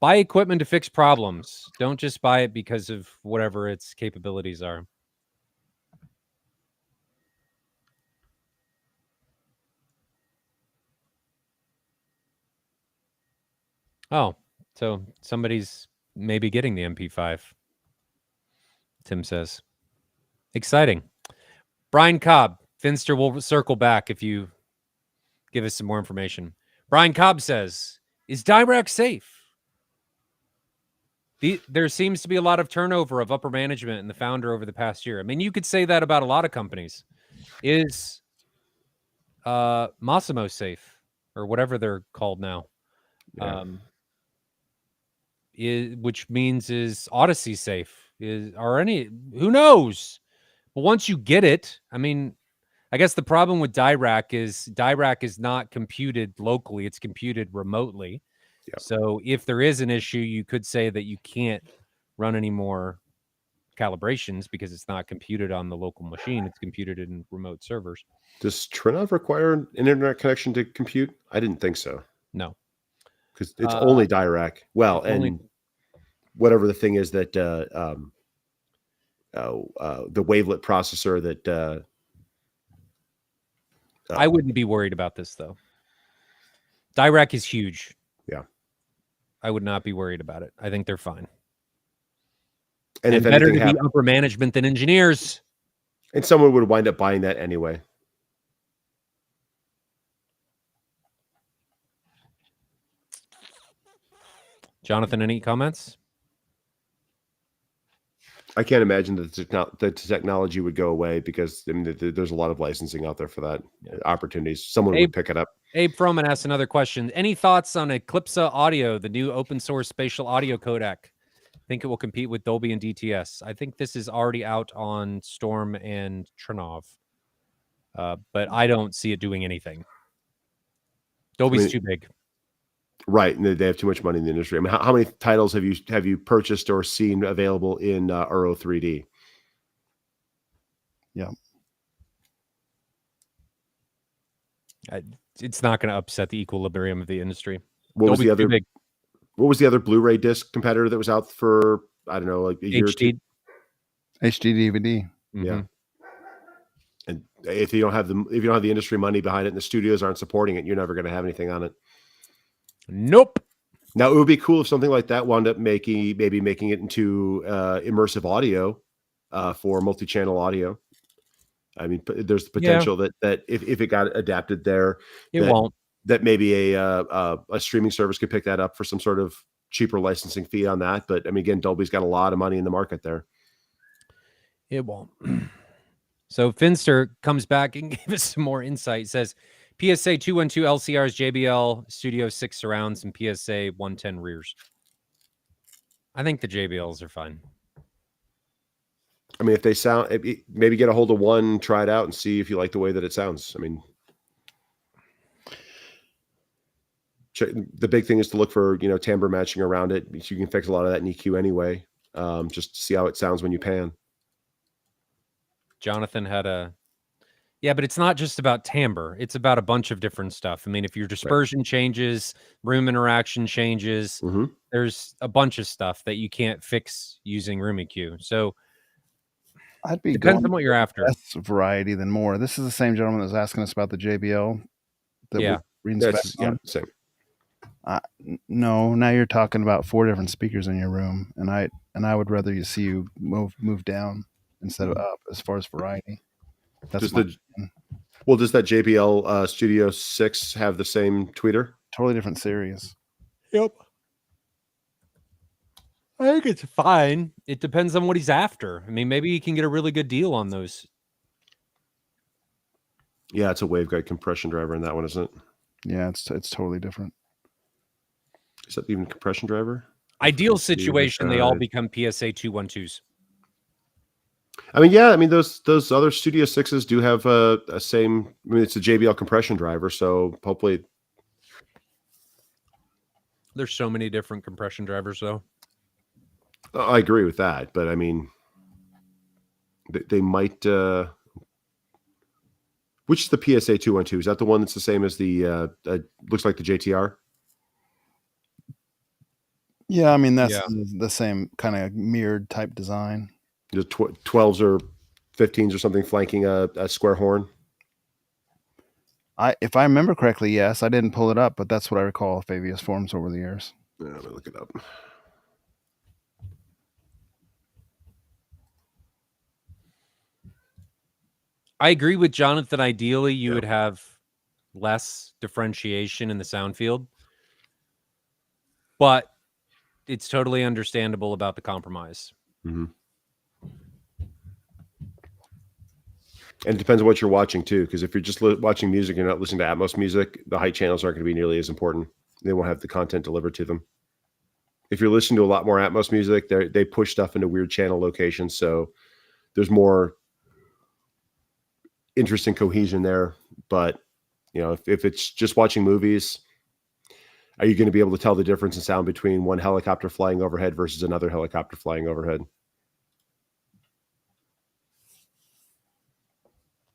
buy equipment to fix problems. Don't just buy it because of whatever its capabilities are. Oh, so somebody's maybe getting the MP5. Tim says. Exciting. Brian Cobb. Finster will circle back if you give us some more information. Brian Cobb says, is Dirac safe? There seems to be a lot of turnover of upper management and the founder over the past year. I mean, you could say that about a lot of companies. Is Massimo safe, or whatever they're called now? Yeah. Which means is Odyssey safe? Who knows? But once you get it, I mean, I guess the problem with Dirac is not computed locally; it's computed remotely. Yep. So if there is an issue, you could say that you can't run any more calibrations because it's not computed on the local machine; it's computed in remote servers. Does Trinov require an internet connection to compute? I didn't think so. No, because it's only Dirac. Well, and whatever the thing is that the wavelet processor that I wouldn't be worried about this though. Dirac is huge. Yeah, I would not be worried about it. I think they're fine. And if better to be upper management than engineers. And someone would wind up buying that anyway. Jonathan, any comments? I can't imagine that the technology would go away because I mean, there's a lot of licensing out there for that opportunities. Someone would pick it up. Abe Froman asked another question. Any thoughts on Eclipse Audio, the new open source spatial audio codec? think it will compete with Dolby and DTS. I think this is already out on Storm and Trinov, but I don't see it doing anything. Dolby's too big. Right, and they have too much money in the industry. I mean, how many titles have you purchased or seen available in Euro 3D? Yeah. It's not going to upset the equilibrium of the industry. What was Dolby's the other? too big. What was the other Blu-ray disc competitor that was out for, I don't know, like a year or two? HD DVD. Mm-hmm. Yeah. And if you don't have the industry money behind it and the studios aren't supporting it, you're never going to have anything on it. Nope. Now, it would be cool if something like that wound up maybe making it into immersive audio for multi-channel audio. I mean, there's the potential that if it got adapted there, it won't. That maybe a streaming service could pick that up for some sort of cheaper licensing fee on that. But I mean, again, Dolby's got a lot of money in the market there. It won't. So Finster comes back and gives us some more insight. It says PSA 212 LCRs, JBL Studio 6 surrounds, and PSA 110 rears. I think the JBLs are fine. I mean, if they sound, maybe get a hold of one, try it out, and see if you like the way that it sounds. I mean, the big thing is to look for timbre matching around it. You can fix a lot of that in EQ anyway, just to see how it sounds when you pan. Jonathan had but it's not just about timbre. It's about a bunch of different stuff. I mean, if your dispersion changes, room interaction changes, there's a bunch of stuff that you can't fix using room EQ. So I'd be depends on what you're after. Less variety than more. This is the same gentleman that was asking us about the JBL. Same. No, now you're talking about 4 different speakers in your room, and I would rather you see you move down instead of up as far as variety. Does that JBL Studio 6 have the same tweeter? Totally different series. Yep. I think it's fine. It depends on what he's after. I mean, maybe he can get a really good deal on those. Yeah, it's a waveguide compression driver in that one, isn't it? Yeah, it's totally different. Is that even a compression driver? Ideal situation, they all become PSA 212s. I mean, yeah. I mean, those other Studio 6s do have a same. I mean, it's a JBL compression driver, so hopefully. There's so many different compression drivers, though. I agree with that, but I mean, they might. Which is the PSA 212? Is that the one that's the same as the? Looks like the JTR. Yeah, I mean that's the same kind of mirrored type design. The 12s or 15s or something flanking a square horn. If I remember correctly, yes. I didn't pull it up, but that's what I recall Fabius forms over the years. Yeah, let me look it up. I agree with Jonathan. Ideally, you would have less differentiation in the sound field, but it's totally understandable about the compromise. Mm-hmm. And it depends on what you're watching too, because if you're just watching music, you're not listening to Atmos music, the height channels aren't going to be nearly as important. They won't have the content delivered to them. If you're listening to a lot more Atmos music, they push stuff into weird channel locations, so there's more interest and cohesion there. But if it's just watching movies, are you going to be able to tell the difference in sound between one helicopter flying overhead versus another helicopter flying overhead?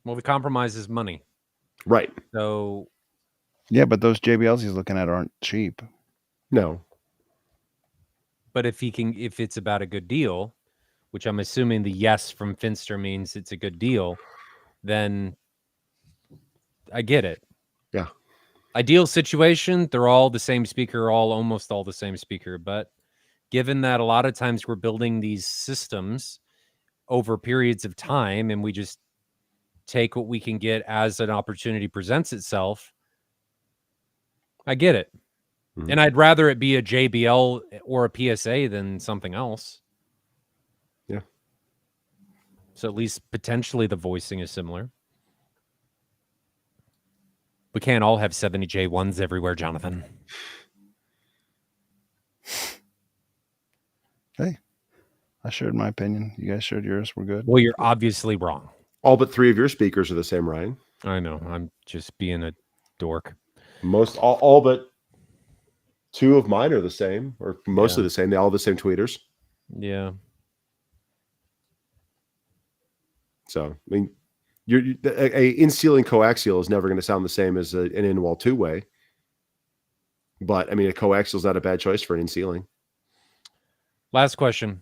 Well, the compromise is money. Right. So. Yeah, but those JBLs he's looking at aren't cheap. No. But if it's about a good deal, which I'm assuming the yes from Finster means it's a good deal, then I get it. Yeah. Ideal situation, they're all the same speaker, almost all the same speaker. But given that a lot of times we're building these systems over periods of time and we just take what we can get as an opportunity presents itself, I get it. Mm-hmm. And I'd rather it be a JBL or a PSA than something else. Yeah. So at least potentially the voicing is similar. We can't all have 70J1s everywhere, Jonathan. Hey, I shared my opinion. You guys shared yours. We're good. Well, you're obviously wrong. All but 3 of your speakers are the same, Ryan. I know. I'm just being a dork. All but 2 of mine are the same, or mostly Yeah. the same. They all have the same tweeters. Yeah. So, I mean, a in-ceiling coaxial is never going to sound the same as an in-wall two-way. But, I mean, a coaxial is not a bad choice for an in-ceiling. Last question.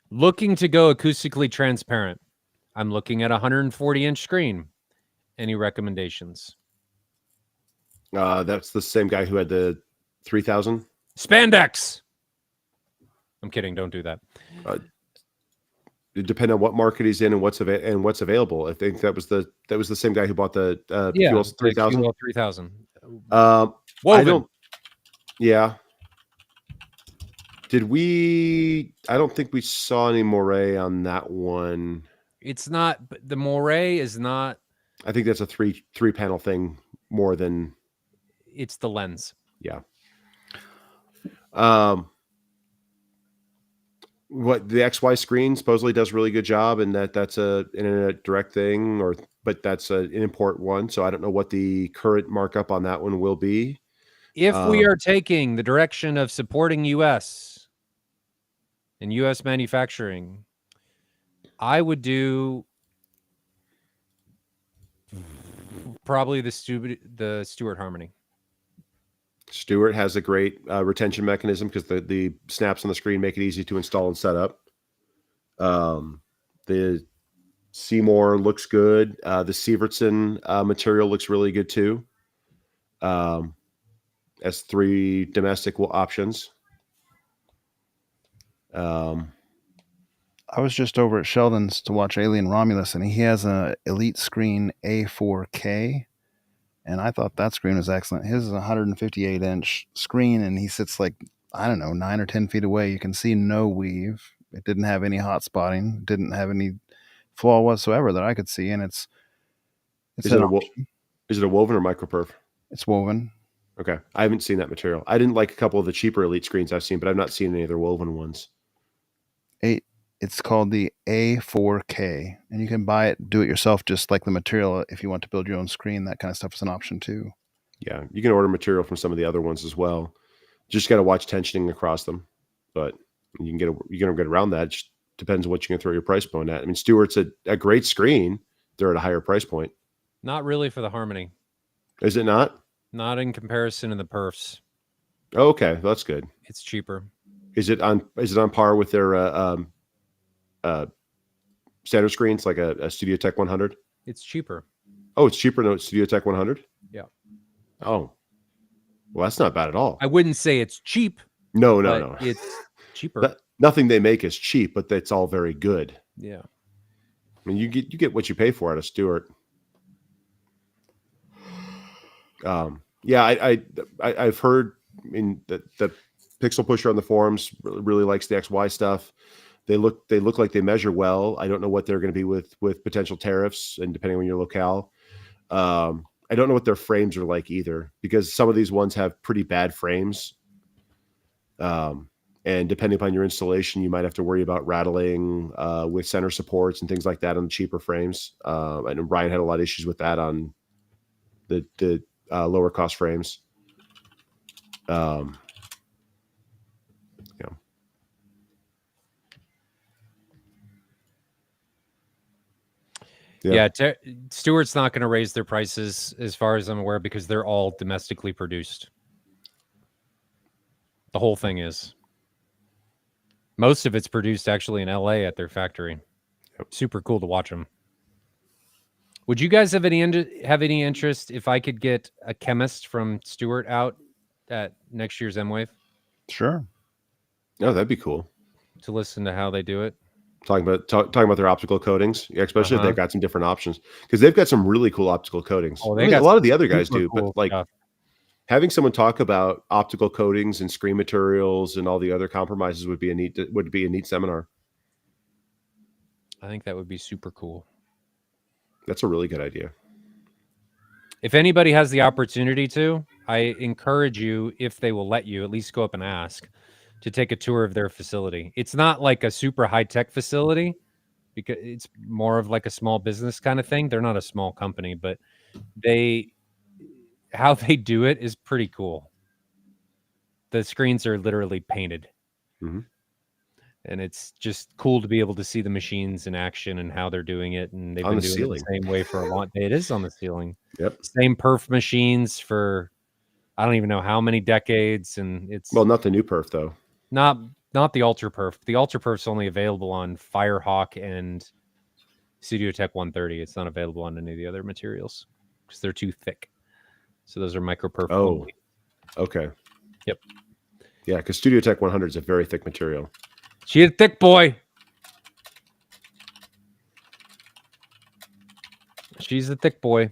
Looking to go acoustically transparent. I'm looking at a 140-inch screen. Any recommendations? That's the same guy who had the 3000. Spandex. I'm kidding. Don't do that. It depends on what market he's in and what's available. I think that was the same guy who bought the QL 3000. QL 3000. I Woven. don't. Yeah. Did we? I don't think we saw any moire on that one. It's not. The moire is not. I think that's a three panel thing more than. It's the lens. Yeah. What the XY screen supposedly does really good job, and that's a internet direct thing, but that's an import one. So I don't know what the current markup on that one will be. If we are taking the direction of supporting U.S. and U.S. manufacturing, I would do probably the Stewart Harmony. Stewart has a great retention mechanism because the snaps on the screen make it easy to install and set up. The Seymour looks good. The Sievertson material looks really good too. As 3 domestic options. I was just over at Sheldon's to watch Alien Romulus, and he has an Elite Screen A4K, and I thought that screen was excellent. His is a 158-inch screen, and he sits like, I don't know, 9 or 10 feet away. You can see no weave. It didn't have any hot spotting. Didn't have any flaw whatsoever that I could see, and it's is it a woven or microperf? It's woven. Okay, I haven't seen that material. I didn't like a couple of the cheaper Elite screens I've seen, but I've not seen any of their woven ones. It's called the A4K, and you can buy it, do it yourself, just like the material. If you want to build your own screen, that kind of stuff is an option too. Yeah, you can order material from some of the other ones as well. Just got to watch tensioning across them, but you can get around that. It just depends on what you can throw your price point at. I mean, Stewart's a great screen. They're at a higher price point. Not really for the Harmony. Is it not? Not in comparison to the perfs. Oh, okay, that's good. It's cheaper. Is it on par with their standard screens like a Studio Tech 100? It's cheaper. Oh, it's cheaper than Studio Tech 100? Yeah. Oh. Well, that's not bad at all. I wouldn't say it's cheap. No. It's cheaper. Nothing they make is cheap, but it's all very good. Yeah. I mean, you get what you pay for out of Stewart. Yeah, I've heard that Pixel Pusher on the forums really likes the XY stuff. They look like they measure well. I don't know what they're going to be with potential tariffs and depending on your locale. I don't know what their frames are like either, because some of these ones have pretty bad frames. And depending upon your installation, you might have to worry about rattling with center supports and things like that on the cheaper frames. I know Ryan had a lot of issues with that on the lower cost frames. Yeah, Stewart's not going to raise their prices as far as I'm aware because they're all domestically produced. The whole thing is. Most of it's produced actually in LA at their factory. Yep. Super cool to watch them. Would you guys have any interest if I could get a chemist from Stewart out at next year's M-Wave? Sure. Oh, that'd be cool to listen to how they do it. Talking about their optical coatings, especially if they've got some different options, because they've got some really cool optical coatings. Oh, a lot of the other guys do, cool but like stuff. Having someone talk about optical coatings and screen materials and all the other compromises would be a neat seminar. I think that would be super cool. That's a really good idea. If anybody has the opportunity to, I encourage you, if they will let you, at least go up and ask, to take a tour of their facility. It's not like a super high-tech facility because it's more of like a small business kind of thing. They're not a small company, but how they do it is pretty cool. The screens are literally painted. Mm-hmm. And it's just cool to be able to see the machines in action and how they're doing it. And they've On been the doing ceiling. it the same way for a long day. It is on the ceiling. Yep. Same perf machines for I don't even know how many decades. And it's Well, not the new perf though. not the Ultra Perf. The Ultra Perf's only available on Firehawk and Studio Tech 130. It's not available on any of the other materials because they're too thick. So those are micro perf only. Okay. Yep. Yeah, because Studio Tech 100 is a very thick material. She a thick boy. She's a thick boy.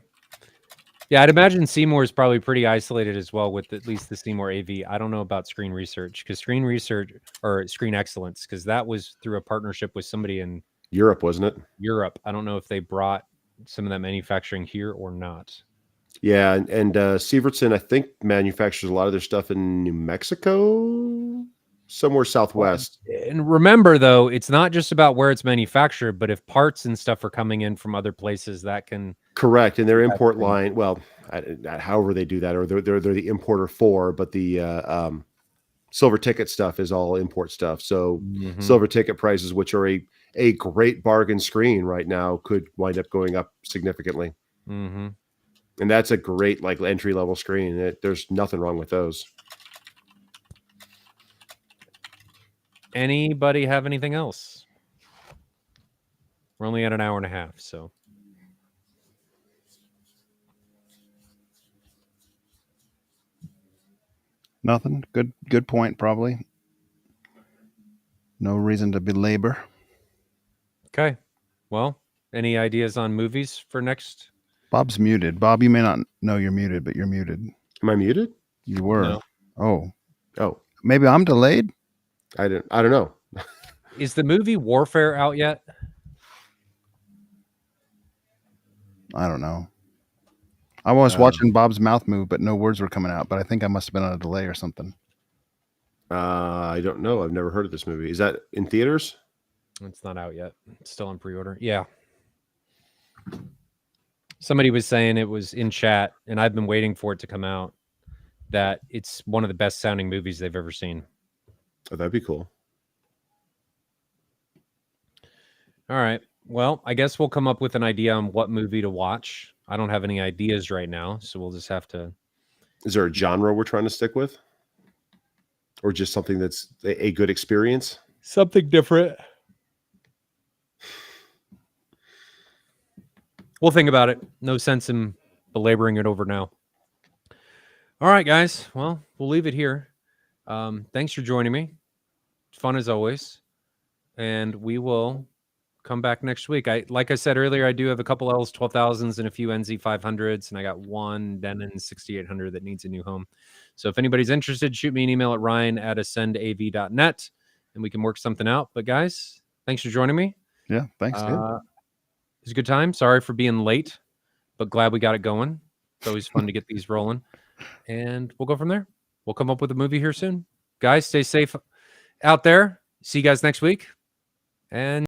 Yeah, I'd imagine Seymour is probably pretty isolated as well with at least the Seymour AV. I don't know about Screen Research because Screen Research or Screen Excellence because that was through a partnership with somebody in Europe, wasn't it? Europe. I don't know if they brought some of that manufacturing here or not. Yeah, and Sievertson, I think, manufactures a lot of their stuff in New Mexico, somewhere southwest. And remember, though, it's not just about where it's manufactured, but if parts and stuff are coming in from other places, that can Correct, and their import line. Well, however they do that, or they're the importer for, but the Silver Ticket stuff is all import stuff. So Silver Ticket prices, which are a great bargain screen right now, could wind up going up significantly. Mm-hmm. And that's a great like entry level screen. There's nothing wrong with those. Anybody have anything else? We're only at an hour and a half, so. Nothing. Good point, probably. No reason to belabor. Okay. Well, any ideas on movies for next? Bob's muted. Bob, you may not know you're muted, but you're muted. Am I muted? You were. No. Oh. Maybe I'm delayed. I don't know. Is the movie Warfare out yet? I don't know. I was watching Bob's mouth move, but no words were coming out. But I think I must have been on a delay or something. I don't know. I've never heard of this movie. Is that in theaters? It's not out yet. It's still on pre-order. Yeah. Somebody was saying it was in chat, and I've been waiting for it to come out, that it's one of the best sounding movies they've ever seen. Oh, that'd be cool. All right. Well, I guess we'll come up with an idea on what movie to watch. I don't have any ideas right now, so we'll just have to. Is there a genre we're trying to stick with? Or just something that's a good experience? Something different. We'll think about it. No sense in belaboring it over now. All right, guys. Well, we'll leave it here. Thanks for joining me. Fun as always. And we will come back next week. Like I said earlier, I do have a couple L's 12,000s and a few NZ 500s, and I got one Denon 6800 that needs a new home. So if anybody's interested, shoot me an email at ryan@ascendav.net, and we can work something out. But guys, thanks for joining me. Yeah, thanks, dude. It was a good time. Sorry for being late, but glad we got it going. It's always fun to get these rolling, and we'll go from there. We'll come up with a movie here soon. Guys, stay safe out there. See you guys next week. And